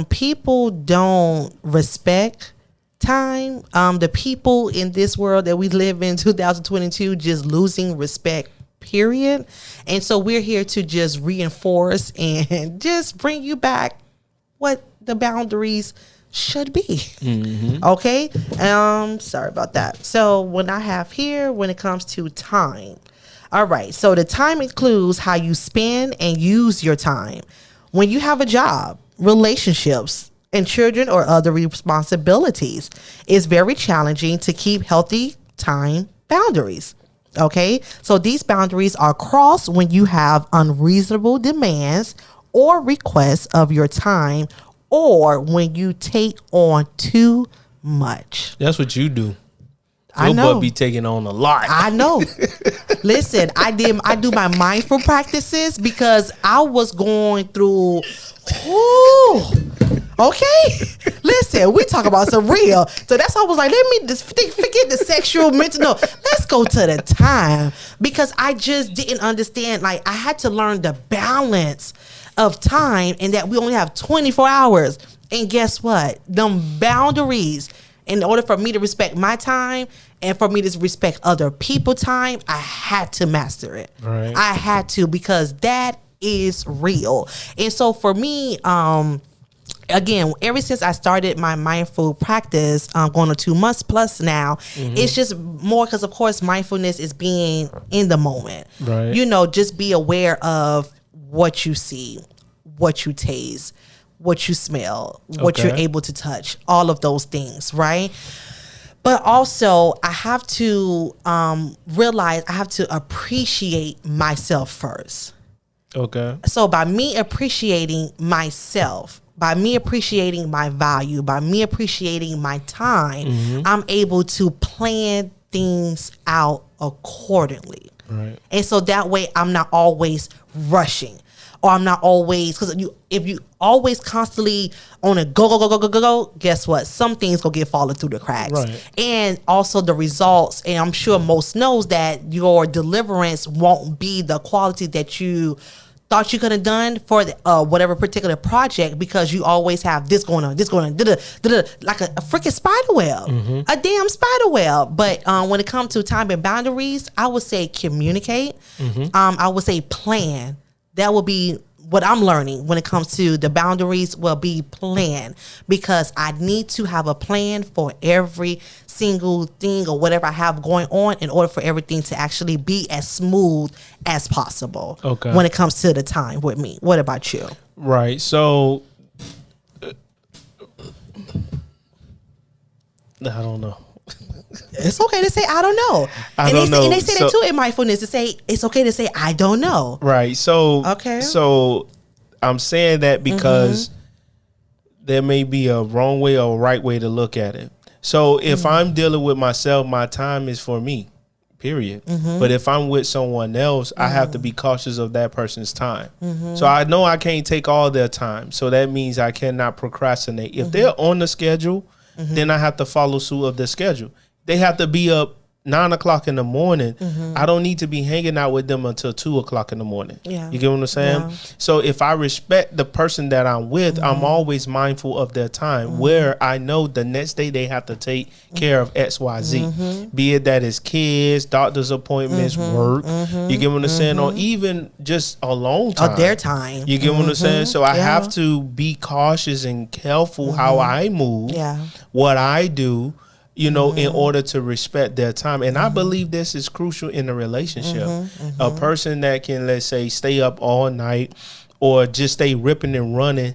Speaker 2: People don't respect time. The people in this world that we live in 2022 just losing respect, period. And so we're here to just reinforce and just bring you back what the boundaries should be. Okay. Sorry about that. So when I have here, when it comes to time, all right. So the time includes how you spend and use your time. When you have a job, relationships, and children or other responsibilities, it's very challenging to keep healthy time boundaries. Okay. So these boundaries are crossed when you have unreasonable demands or requests of your time, or when you take on too much.
Speaker 1: That's what you do.
Speaker 2: I
Speaker 1: Your
Speaker 2: know.
Speaker 1: butt be taking on a lot.
Speaker 2: I know. Listen, I do my mindful practices because I was going through. Ooh, okay. Listen, we talk about some real. So that's why I was like, let me just forget the sexual mental. No, let's go to the time, because I just didn't understand. Like, I had to learn the balance of time, and that we only have 24 hours. And guess what? Them boundaries, in order for me to respect my time and for me to respect other people's time, I had to master it.
Speaker 1: Right.
Speaker 2: I had to, because that is real. And so for me, again, ever since I started my mindful practice, going on 2 months plus now, it's just more because, of course, mindfulness is being in the moment.
Speaker 1: Right.
Speaker 2: You know, just be aware of what you see, what you taste, what you smell, what you're able to touch, all of those things, right? But also, I have to realize I have to appreciate myself first.
Speaker 1: Okay.
Speaker 2: So by me appreciating myself, by me appreciating my value, by me appreciating my time, I'm able to plan things out accordingly.
Speaker 1: Right.
Speaker 2: And so that way I'm not always rushing, or I'm not always, because if you always constantly on a go, guess what? Some things gonna get falling through the cracks.
Speaker 1: Right.
Speaker 2: And also the results, and I'm sure most knows that your deliverance won't be the quality that you thought you could have done for whatever particular project, because you always have this going on, like a freaking spider web, a damn spider web. But when it comes to time and boundaries, I would say communicate. I would say plan. That will be what I'm learning when it comes to the boundaries, will be plan, because I need to have a plan for every single thing or whatever I have going on in order for everything to actually be as smooth as possible.
Speaker 1: Okay.
Speaker 2: When it comes to the time with me. What about you?
Speaker 1: Right. So I don't know.
Speaker 2: It's okay to say I don't know.
Speaker 1: I don't know.
Speaker 2: And they say that too in mindfulness, to say it's okay to say I don't know.
Speaker 1: Right. So
Speaker 2: Okay.
Speaker 1: So I'm saying that because there may be a wrong way or a right way to look at it. So if I'm dealing with myself, my time is for me, period. But if I'm with someone else, I have to be cautious of that person's time. So I know I can't take all their time. So that means I cannot procrastinate. If they're on the schedule, then I have to follow suit of the schedule. They have to be up 9 o'clock in the morning. I don't need to be hanging out with them until 2 o'clock in the morning.
Speaker 2: Yeah.
Speaker 1: You get what I'm saying?
Speaker 2: Yeah.
Speaker 1: So if I respect the person that I'm with, I'm always mindful of their time, where I know the next day they have to take care of X, Y, Z. Be it that it's kids, doctor's appointments, work. You get what I'm saying? Or even just alone time.
Speaker 2: Of their time.
Speaker 1: You get what I'm saying? So I have to be cautious and careful how I move, what I do, you know, in order to respect their time. And I believe this is crucial in a relationship. A person that can, let's say, stay up all night or just stay ripping and running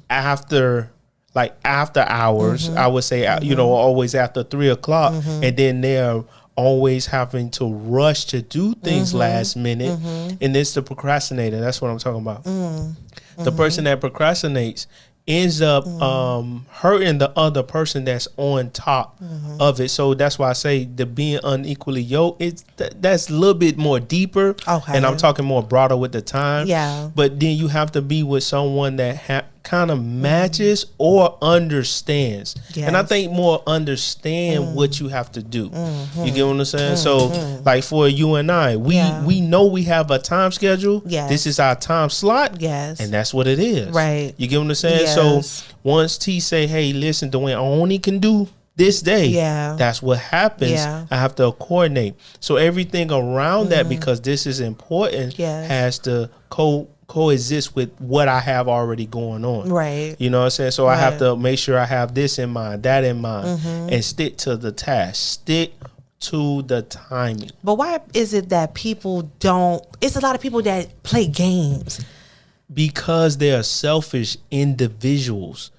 Speaker 1: after hours, I would say, you know, always after 3 o'clock, and then they're always having to rush to do things last minute. And it's the procrastinator. That's what I'm talking about. The person that procrastinates ends up hurting the other person that's on top of it. So that's why I say the being unequally yoked, that's a little bit more deeper.
Speaker 2: Okay.
Speaker 1: And I'm talking more broader with the time.
Speaker 2: Yeah.
Speaker 1: But then you have to be with someone that kind of matches or understands. And I
Speaker 2: Yes.
Speaker 1: think more understand what you have to do. You get what I'm saying? So like for you and I, we know we have a time schedule.
Speaker 2: Yes.
Speaker 1: This is our time slot.
Speaker 2: Yes.
Speaker 1: And that's what it is.
Speaker 2: Right.
Speaker 1: You get what I'm saying?
Speaker 2: Yes.
Speaker 1: So once T say, hey, listen, Dwayne, I only can do this day.
Speaker 2: Yeah.
Speaker 1: That's what happens.
Speaker 2: Yeah.
Speaker 1: I have to coordinate. So everything around that, because this is important,
Speaker 2: Yes.
Speaker 1: has to coexist with what I have already going on.
Speaker 2: Right.
Speaker 1: You know what I'm saying? So I have
Speaker 2: Right.
Speaker 1: to make sure I have this in mind, that in mind, and stick to the task. Stick to the timing.
Speaker 2: But why is it that people don't? It's a lot of people that play games.
Speaker 1: Because they are selfish individuals.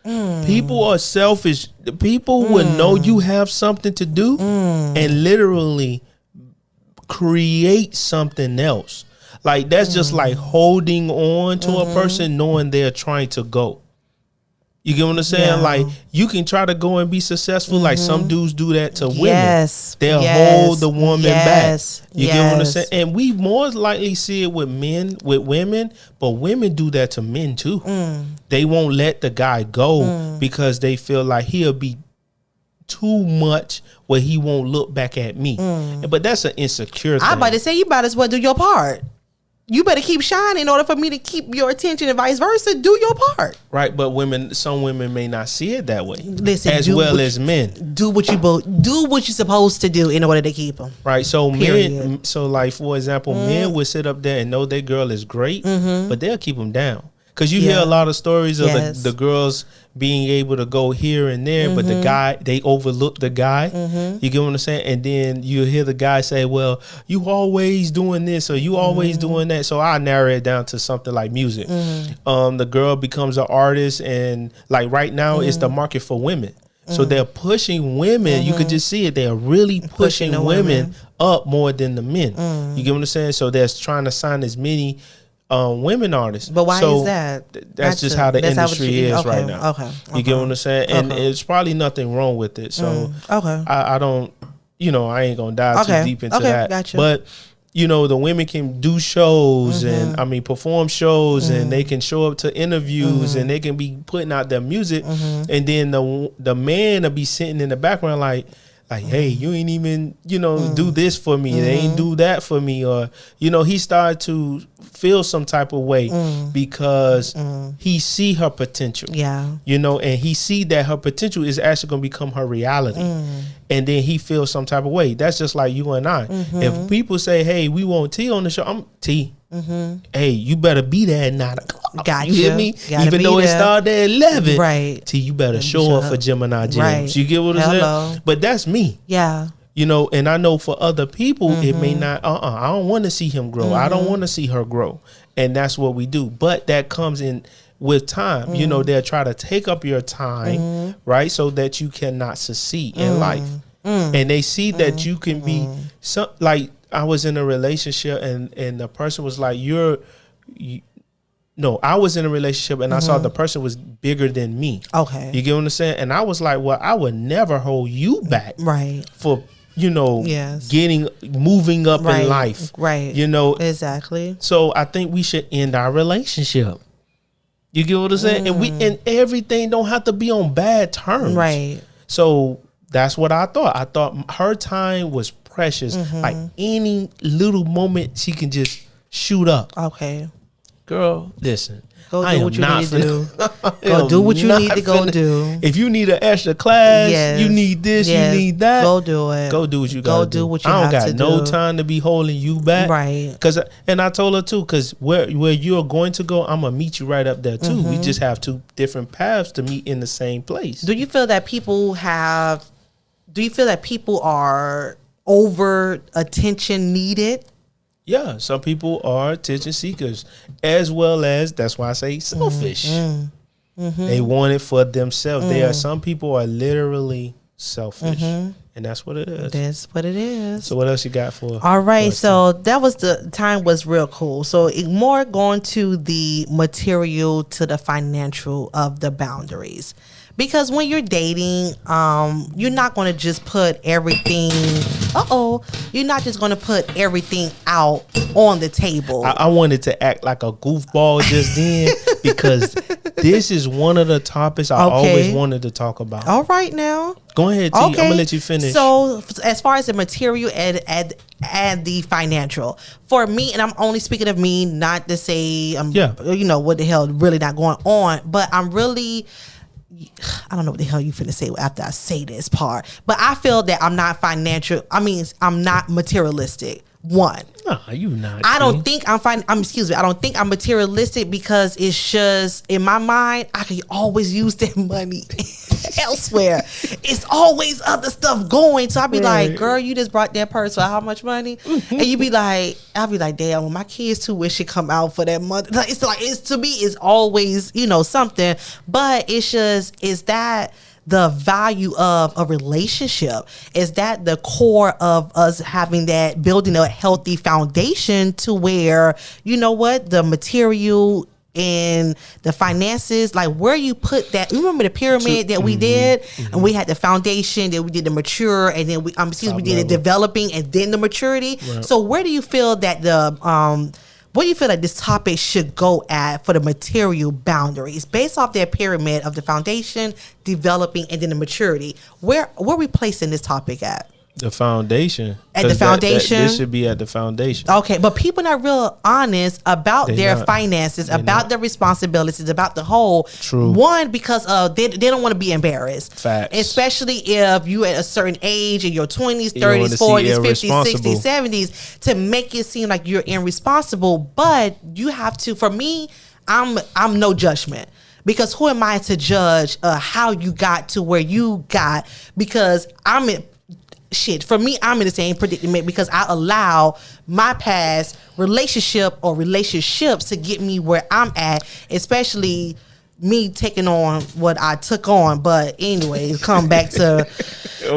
Speaker 1: People are selfish. People will know you have something to do and literally create something else. Like that's just like holding on to a person knowing they're trying to go. You get what I'm saying?
Speaker 2: Yeah.
Speaker 1: Like you can try to go and be successful. Like some dudes do that to women.
Speaker 2: Yes.
Speaker 1: They'll
Speaker 2: Yes.
Speaker 1: hold the woman
Speaker 2: Yes.
Speaker 1: back. You get what I'm
Speaker 2: Yes.
Speaker 1: saying? And we more likely see it with men, with women, but women do that to men too. They won't let the guy go because they feel like he'll be too much where he won't look back at me. But that's an insecure thing.
Speaker 2: I'm about to say you might as well do your part. You better keep shining in order for me to keep your attention and vice versa. Do your part.
Speaker 1: Right, but some women may not see it that way.
Speaker 2: Listen,
Speaker 1: as well as men.
Speaker 2: Do what you're supposed to do in order to keep them.
Speaker 1: Right, so
Speaker 2: Period.
Speaker 1: men, so like for example, men would sit up there and know their girl is great, but they'll keep them down. Because you hear a lot of stories of
Speaker 2: Yes.
Speaker 1: the girls being able to go here and there, but the guy, they overlook the guy. You get what I'm saying? And then you hear the guy say, well, you always doing this or you always doing that. So I narrow it down to something like music. The girl becomes an artist, and like right now it's the market for women. So they're pushing women. You could just see it. They're really pushing
Speaker 2: the
Speaker 1: women up more than the men. You get what I'm saying? So they're trying to sign as many women artists.
Speaker 2: But why is that?
Speaker 1: That's just how the industry is right now.
Speaker 2: Okay.
Speaker 1: You get what I'm saying? And
Speaker 2: Okay.
Speaker 1: it's probably nothing wrong with it. So
Speaker 2: Okay.
Speaker 1: I don't, I ain't gonna dive
Speaker 2: Okay.
Speaker 1: too deep into
Speaker 2: Okay,
Speaker 1: that.
Speaker 2: gotcha.
Speaker 1: But the women can do shows and perform shows and they can show up to interviews and they can be putting out their music, and then the man will be sitting in the background like, hey, you ain't even, do this for me. They ain't do that for me. Or, he started to feel some type of way because he see her potential.
Speaker 2: Yeah.
Speaker 1: And he see that her potential is actually going to become her reality. And then he feels some type of way. That's just like you and I. If people say, hey, we want T on the show, I'm T. Hey, you better be there at 9 o'clock.
Speaker 2: Gotcha.
Speaker 1: You hear me?
Speaker 2: Gotta
Speaker 1: Even
Speaker 2: be
Speaker 1: though it
Speaker 2: there.
Speaker 1: started at 11.
Speaker 2: Right.
Speaker 1: T, you better show up for Gemini Gemz.
Speaker 2: Right.
Speaker 1: You get what I'm
Speaker 2: Hello.
Speaker 1: saying? But that's me.
Speaker 2: Yeah.
Speaker 1: And I know for other people, it may not, I don't want to see him grow. I don't want to see her grow. And that's what we do. But that comes in with time. They'll try to take up your time, right? So that you cannot succeed in life. And they see that you can be, like I was in a relationship and the person was like, no, I was in a relationship and I saw the person was bigger than me.
Speaker 2: Okay.
Speaker 1: You get what I'm saying? And I was like, well, I would never hold you back.
Speaker 2: Right.
Speaker 1: For,
Speaker 2: Yes.
Speaker 1: moving up
Speaker 2: Right.
Speaker 1: in life.
Speaker 2: Right. Exactly.
Speaker 1: So I think we should end our relationship. You get what I'm saying? And everything don't have to be on bad terms.
Speaker 2: Right.
Speaker 1: So that's what I thought. I thought her time was precious. Like any little moment she can just shoot up.
Speaker 2: Okay.
Speaker 1: Girl, listen.
Speaker 2: Go
Speaker 1: I
Speaker 2: do
Speaker 1: am
Speaker 2: what you
Speaker 1: not
Speaker 2: need to do.
Speaker 1: I
Speaker 2: Go
Speaker 1: am
Speaker 2: do what you
Speaker 1: not
Speaker 2: need to go
Speaker 1: finna-
Speaker 2: do.
Speaker 1: If you need an extra class,
Speaker 2: Yes.
Speaker 1: you need this,
Speaker 2: Yes.
Speaker 1: you need that.
Speaker 2: Go do it.
Speaker 1: Go do what you
Speaker 2: Go
Speaker 1: gotta
Speaker 2: do what you
Speaker 1: I
Speaker 2: have
Speaker 1: don't got
Speaker 2: to
Speaker 1: no
Speaker 2: do.
Speaker 1: time to be holding you back.
Speaker 2: Right.
Speaker 1: And I told her too, because where you're going to go, I'm gonna meet you right up there too. We just have two different paths to meet in the same place.
Speaker 2: Do you feel that people are over attention needed?
Speaker 1: Yeah, some people are attention seekers, as well as, that's why I say selfish. They want it for themselves. They are, some people are literally selfish, and that's what it is.
Speaker 2: That's what it is.
Speaker 1: So what else you got for?
Speaker 2: All right,
Speaker 1: for us?
Speaker 2: so that was the time was real cool. So more going to the material to the financial of the boundaries. Because when you're dating, you're not going to just put everything. You're not just going to put everything out on the table.
Speaker 1: I wanted to act like a goofball just then because this is one of the topics I always wanted to talk about.
Speaker 2: All right, now.
Speaker 1: Go ahead, T. I'm gonna let you finish.
Speaker 2: So, as far as the material and the financial, for me, and I'm only speaking of me, not to say what the hell really not going on, but I'm really I don't know what the hell you finna say after I say this part, but I feel that I'm not I'm not materialistic. One.
Speaker 1: No, you not.
Speaker 2: I don't think I don't think I'm materialistic because it's just in my mind I can always use that money elsewhere. It's always other stuff going. So I'll be like, girl, you just brought that purse for how much money? And you be like, I'll be like, damn, when my kids tuition come out for that month. It's to me, it's always, something. But it's just, is that the value of a relationship? Is that the core of us having that, building a healthy foundation to where, you know what, the material and the finances, like where you put that. You remember the pyramid that we did, and we had the foundation, then we did the mature, and then we did the developing, and then the maturity. Right. So where do you feel that what do you feel like this topic should go at for the material boundaries based off that pyramid of the foundation, developing, and then the maturity? Where we placing this topic at?
Speaker 1: The foundation.
Speaker 2: At the foundation?
Speaker 1: This should be at the foundation.
Speaker 2: Okay, but people not real honest about their finances, about their responsibilities, about the whole.
Speaker 1: True.
Speaker 2: One, because they don't want to be embarrassed.
Speaker 1: Facts.
Speaker 2: Especially if you at a certain age in your 20s, 30s, 40s, 50s, 60s, 70s, to make it seem like you're irresponsible. But you have to, for me, I'm no judgment. Because who am I to judge how you got to where you got? Because for me, I'm in the same predicament because I allow my past relationship or relationships to get me where I'm at, especially me taking on what I took on. But anyways, come back to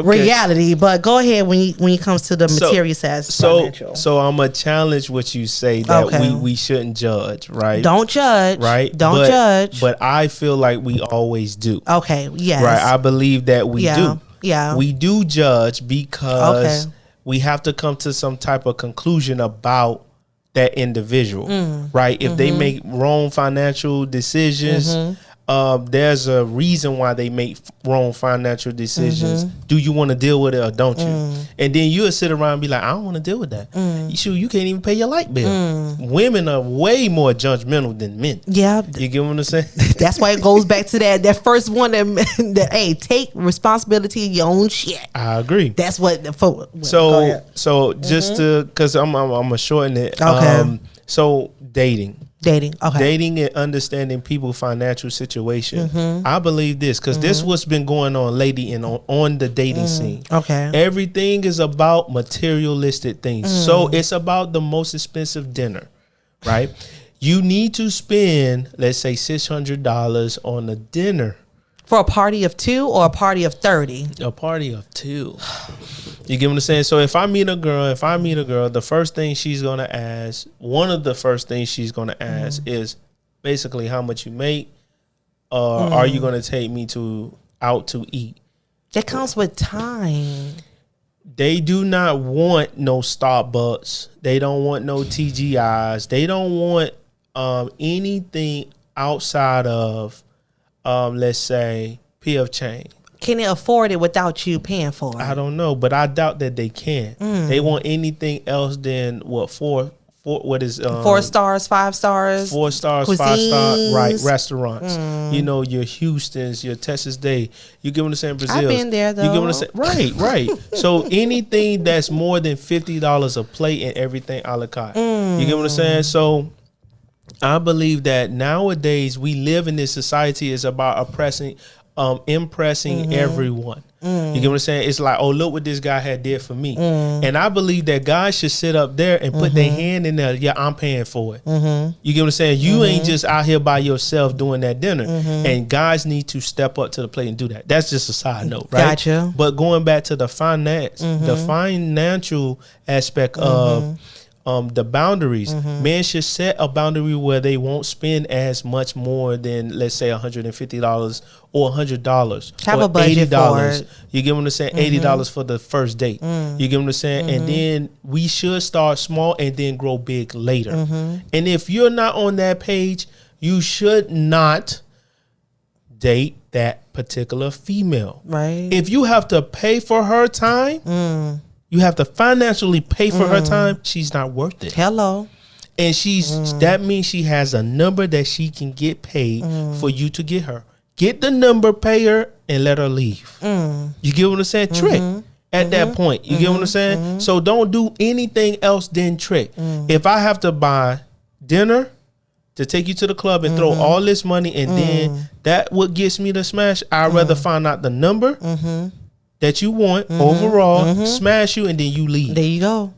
Speaker 2: reality. But go ahead when it comes to the material side.
Speaker 1: So I'm gonna challenge what you say that we shouldn't judge, right?
Speaker 2: Don't judge,
Speaker 1: right?
Speaker 2: Don't judge.
Speaker 1: But I feel like we always do.
Speaker 2: Okay, yes,
Speaker 1: right. I believe that we do.
Speaker 2: Yeah,
Speaker 1: we do judge because we have to come to some type of conclusion about that individual, right? If they make wrong financial decisions, there's a reason why they make wrong financial decisions. Do you want to deal with it or don't you? And then you'll sit around and be like, I don't want to deal with that. Shoot, you can't even pay your light bill. Women are way more judgmental than men. Yeah. You get what I'm saying?
Speaker 2: That's why it goes back to that first one that hey, take responsibility of your own shit.
Speaker 1: I agree.
Speaker 2: That's what
Speaker 1: so just to, because I'm gonna shorten it. Okay. So dating, okay. Dating and understanding people's financial situation. I believe this because this what's been going on lately on the dating scene. Okay. Everything is about materialistic things. So it's about the most expensive dinner, right? You need to spend, let's say, $600 on a dinner.
Speaker 2: For a party of 2 or a party of 30?
Speaker 1: A party of 2. You get what I'm saying? So if I meet a girl, the first thing she's going to ask, one of the first things she's going to ask is basically how much you make, or are you going to take me out to eat?
Speaker 2: That comes with time.
Speaker 1: They do not want no Starbucks. They don't want no TGIs. They don't want anything outside of, let's say, PF Chang.
Speaker 2: Can they afford it without you paying for it?
Speaker 1: I don't know, but I doubt that they can. They want anything else than what 4
Speaker 2: stars, 5 stars,
Speaker 1: 4 stars, cuisines. 5 star, right? Restaurants. You know, your Houston's, your Texas Day. You get what I'm saying? Brazil.
Speaker 2: I've been there though.
Speaker 1: You get what I'm saying? Right. So anything that's more than $50 a plate and everything a la carte. You get what I'm saying? So I believe that nowadays we live in this society is about impressing everyone. You get what I'm saying? It's like, oh, look what this guy had did for me. And I believe that guys should sit up there and put their hand in there. Yeah, I'm paying for it. You get what I'm saying? You ain't just out here by yourself doing that dinner. And guys need to step up to the plate and do that. That's just a side note, right?
Speaker 2: Gotcha.
Speaker 1: But going back to the the financial aspect of the boundaries, men should set a boundary where they won't spend as much more than, let's say, $150 or $100.
Speaker 2: Have
Speaker 1: or
Speaker 2: a budget
Speaker 1: $80.
Speaker 2: for it.
Speaker 1: You get what I'm saying? $80 for the first date. You get what I'm saying? And then we should start small and then grow big later. And if you're not on that page, you should not date that particular female. Right. If you have to pay for her time, you have to financially pay for her time, she's not worth it.
Speaker 2: Hello.
Speaker 1: And that means she has a number that she can get paid for you to get her. Get the number, pay her, and let her leave. You get what I'm saying? Trick at that point. You get what I'm saying? So don't do anything else than trick. If I have to buy dinner to take you to the club and throw all this money, and then that what gets me to smash, I'd rather find out the number that you want overall, smash you, and then you leave.
Speaker 2: There you go.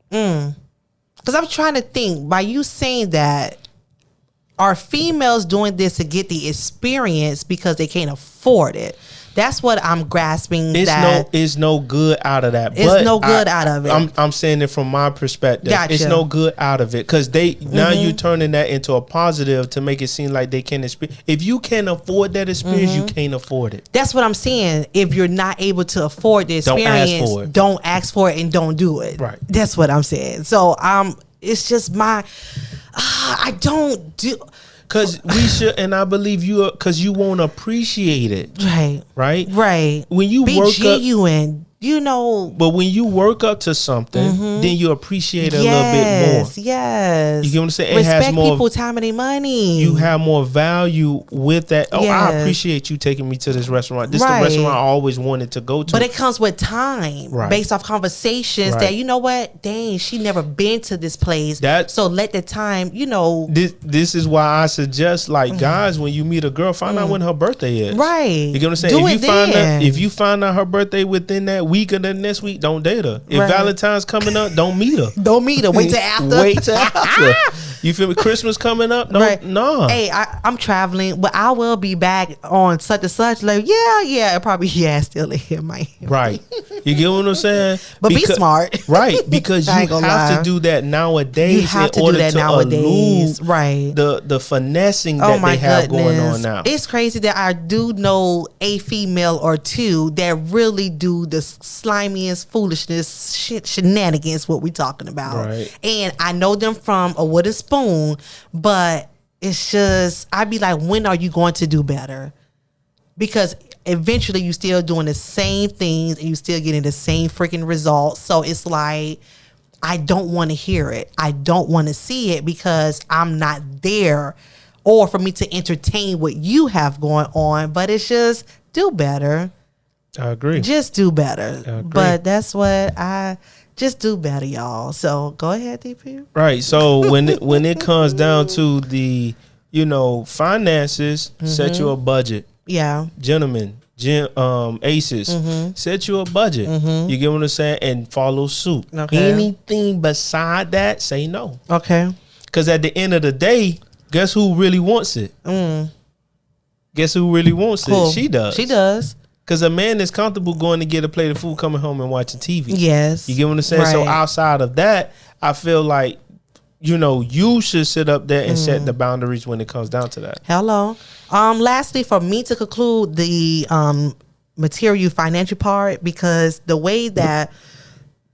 Speaker 2: Because I'm trying to think, by you saying that, are females doing this to get the experience because they can't afford it? That's what I'm grasping.
Speaker 1: It's no good out of that.
Speaker 2: It's no good out of it.
Speaker 1: I'm saying it from my perspective.
Speaker 2: Gotcha.
Speaker 1: It's no good out of it because now you're turning that into a positive to make it seem like they can experience. If you can't afford that experience, you can't afford it.
Speaker 2: That's what I'm saying. If you're not able to afford the experience, don't ask for it and don't do it.
Speaker 1: Right.
Speaker 2: That's what I'm saying. So it's just I don't do.
Speaker 1: Because we should, and I believe you, because you won't appreciate it. Right. When you
Speaker 2: be
Speaker 1: work
Speaker 2: genuine,
Speaker 1: but when you work up to something, then you appreciate it a little bit more.
Speaker 2: Yes.
Speaker 1: You get what I'm saying?
Speaker 2: Respect
Speaker 1: it has more
Speaker 2: people, time, and their money.
Speaker 1: You have more value with that. Oh, I appreciate you taking me to this restaurant. This is the restaurant I always wanted to go to.
Speaker 2: But it comes with time, based off conversations that, you know what? Dang, she never been to this place. So let the time,
Speaker 1: This is why I suggest, like, guys, when you meet a girl, find out when her birthday is.
Speaker 2: Right.
Speaker 1: You get what I'm saying? If you find out her birthday within that week or the next week, don't date her. If Valentine's coming up, don't meet her.
Speaker 2: Wait till after.
Speaker 1: You feel me? Christmas coming up? No.
Speaker 2: Hey, I'm traveling, but I will be back on such and such. Like, it probably still in here, man.
Speaker 1: Right. You get what I'm saying?
Speaker 2: But be smart.
Speaker 1: Right. Because you have to do that nowadays.
Speaker 2: You have to do that nowadays. Right.
Speaker 1: The finessing that they have going on now.
Speaker 2: It's crazy that I do know a female or two that really do the slimiest foolishness shenanigans, what we talking about.
Speaker 1: Right.
Speaker 2: And I know them from a wooden spoon, but it's just, I'd be like, when are you going to do better? Because eventually you still doing the same things and you still getting the same freaking results. So it's like, I don't want to hear it. I don't want to see it because I'm not there, or for me to entertain what you have going on. But it's just, do better.
Speaker 1: I agree.
Speaker 2: Just do better. But that's what just do better, y'all. So go ahead, DP.
Speaker 1: Right. So when it comes down to the, finances, set you a budget.
Speaker 2: Yeah.
Speaker 1: Gentlemen, aces, set you a budget. You get what I'm saying? And follow suit.
Speaker 2: Okay.
Speaker 1: Anything beside that, say no.
Speaker 2: Okay.
Speaker 1: Because at the end of the day, guess who really wants it? Guess who really wants it? She does.
Speaker 2: She does.
Speaker 1: Because a man is comfortable going to get a plate of food, coming home and watching TV.
Speaker 2: Yes.
Speaker 1: You get what I'm saying?
Speaker 2: Right.
Speaker 1: So outside of that, I feel like, you should sit up there and set the boundaries when it comes down to that.
Speaker 2: Hello. Lastly, for me to conclude the material financial part, because the way that,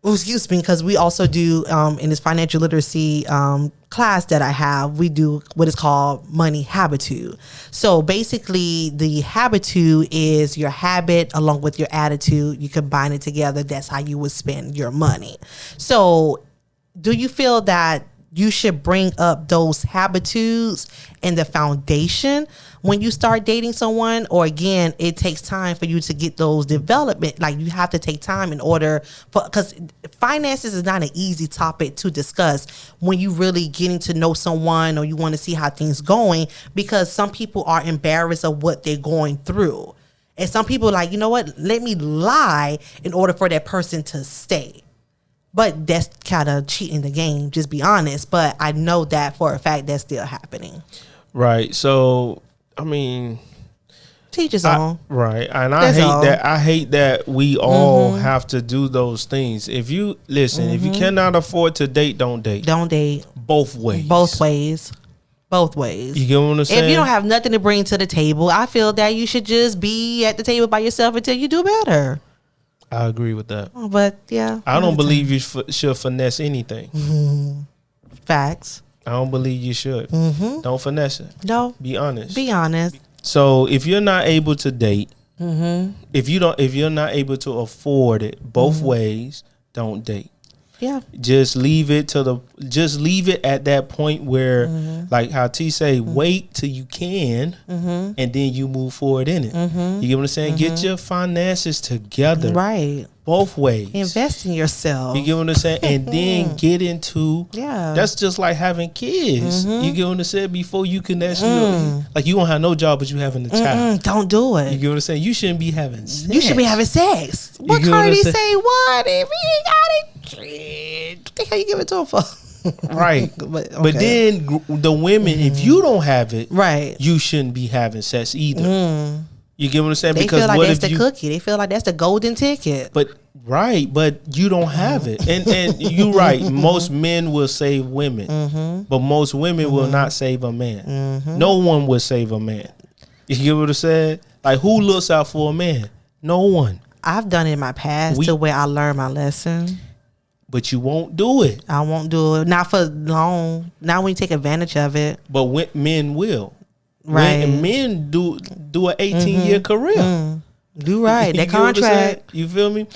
Speaker 2: because we also do in this financial literacy class that I have, we do what is called money habitude. So basically the habitude is your habit along with your attitude. You combine it together. That's how you would spend your money. So do you feel that you should bring up those habitudes and the foundation when you start dating someone? Or again, it takes time for you to get those development. Like, you have to take time in order because finances is not an easy topic to discuss when you really getting to know someone or you want to see how things going, because some people are embarrassed of what they're going through. And some people are like, you know what, let me lie in order for that person to stay. But that's kind of cheating the game, just be honest. But I know that for a fact that's still happening. Right.
Speaker 1: So, I mean,
Speaker 2: teach his own.
Speaker 1: Right. And I hate that we all have to do those things. If you listen, if you cannot afford to date, don't date.
Speaker 2: Don't date.
Speaker 1: Both ways.
Speaker 2: Both ways. Both ways.
Speaker 1: You get what I'm saying?
Speaker 2: If you don't have nothing to bring to the table, I feel that you should just be at the table by yourself until you do better.
Speaker 1: I agree with that.
Speaker 2: But yeah,
Speaker 1: I don't believe you should finesse anything.
Speaker 2: Facts.
Speaker 1: I don't believe you should. Don't finesse it.
Speaker 2: No.
Speaker 1: Be honest.
Speaker 2: Be honest.
Speaker 1: So if you're not able to date, if you're not able to afford it both ways, don't date.
Speaker 2: Yeah.
Speaker 1: Just leave it at that point where, like how T say, wait till you can, and then you move forward in it. You get what I'm saying? Get your finances together,
Speaker 2: Right.
Speaker 1: both ways.
Speaker 2: Invest in yourself.
Speaker 1: You get what I'm saying? And then get into,
Speaker 2: Yeah.
Speaker 1: that's just like having kids. You get what I'm saying? Before you can actually, like you don't have no job, but you having a child.
Speaker 2: Don't do it.
Speaker 1: You get what I'm saying? You shouldn't be having sex.
Speaker 2: You should be having sex. What
Speaker 1: get what I'm
Speaker 2: Cardi
Speaker 1: saying?
Speaker 2: say? What if he ain't got it? What the hell you give it to him for?
Speaker 1: Right.
Speaker 2: But
Speaker 1: But then the women, if you don't have it,
Speaker 2: right,
Speaker 1: you shouldn't be having sex either. You get what I'm saying?
Speaker 2: they
Speaker 1: Because
Speaker 2: feel like
Speaker 1: what
Speaker 2: that's
Speaker 1: if
Speaker 2: the cookie. They feel like that's the golden ticket.
Speaker 1: But you don't have it, and you're right. Most men will save women, but most women will not save a man. No one will save a man. You get what I'm saying? Like who looks out for a man? No one.
Speaker 2: I've done it in my past to where I learned my lesson.
Speaker 1: But you won't do it.
Speaker 2: I won't do it. Not for long. Not when you take advantage of it.
Speaker 1: But men will.
Speaker 2: Right.
Speaker 1: Men do an 18-year career.
Speaker 2: You right. That
Speaker 1: get what I'm saying?
Speaker 2: contract.
Speaker 1: You feel me?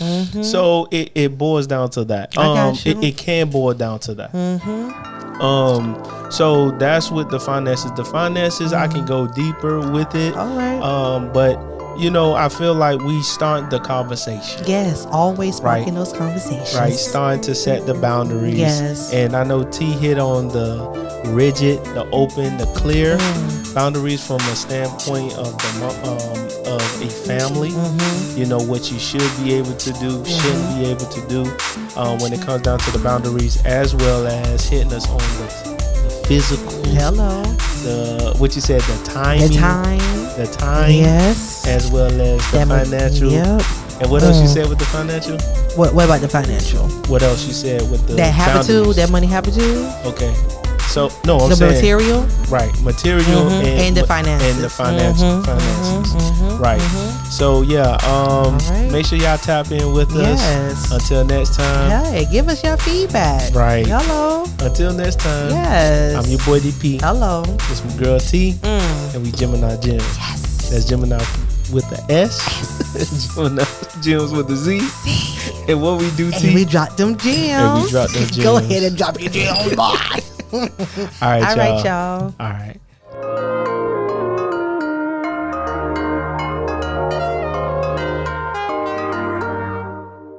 Speaker 1: So it boils down to that.
Speaker 2: I got you.
Speaker 1: It can boil down to that. So that's with the finances. The finances, I can go deeper with it.
Speaker 2: All right.
Speaker 1: But you know, I feel like we start the conversation.
Speaker 2: Yes, always sparking those conversations.
Speaker 1: Right, starting to set the boundaries.
Speaker 2: Yes.
Speaker 1: And I know T hit on the rigid, the open, the clear boundaries from a standpoint of a family. You know what you should be able to do, shouldn't be able to do when it comes down to the boundaries, as well as hitting us on the physical.
Speaker 2: Hello.
Speaker 1: What you said, the timing. The time.
Speaker 2: Yes.
Speaker 1: As well as the financial.
Speaker 2: Yep.
Speaker 1: And what else you said with the financial?
Speaker 2: What about the financial?
Speaker 1: What else you said with the
Speaker 2: that
Speaker 1: boundaries?
Speaker 2: that money habitude?
Speaker 1: Okay. So no, I'm
Speaker 2: the
Speaker 1: saying
Speaker 2: material,
Speaker 1: right? Material
Speaker 2: and the finances,
Speaker 1: and the financial finances, right? So yeah,
Speaker 2: right.
Speaker 1: Make sure y'all tap in with us.
Speaker 2: Yes.
Speaker 1: Until next time.
Speaker 2: Hey, give us your feedback.
Speaker 1: Right.
Speaker 2: Hello.
Speaker 1: Until next time.
Speaker 2: Yes.
Speaker 1: I'm your boy DP.
Speaker 2: Hello.
Speaker 1: It's my girl T, and we Gemini Gemz.
Speaker 2: Yes.
Speaker 1: That's Gemini with the S. Gemini Gems with the Z. And what we do, T?
Speaker 2: And we drop them gems.
Speaker 1: Go
Speaker 2: ahead and drop your gems, boy.
Speaker 1: All right,
Speaker 2: y'all.
Speaker 1: All right.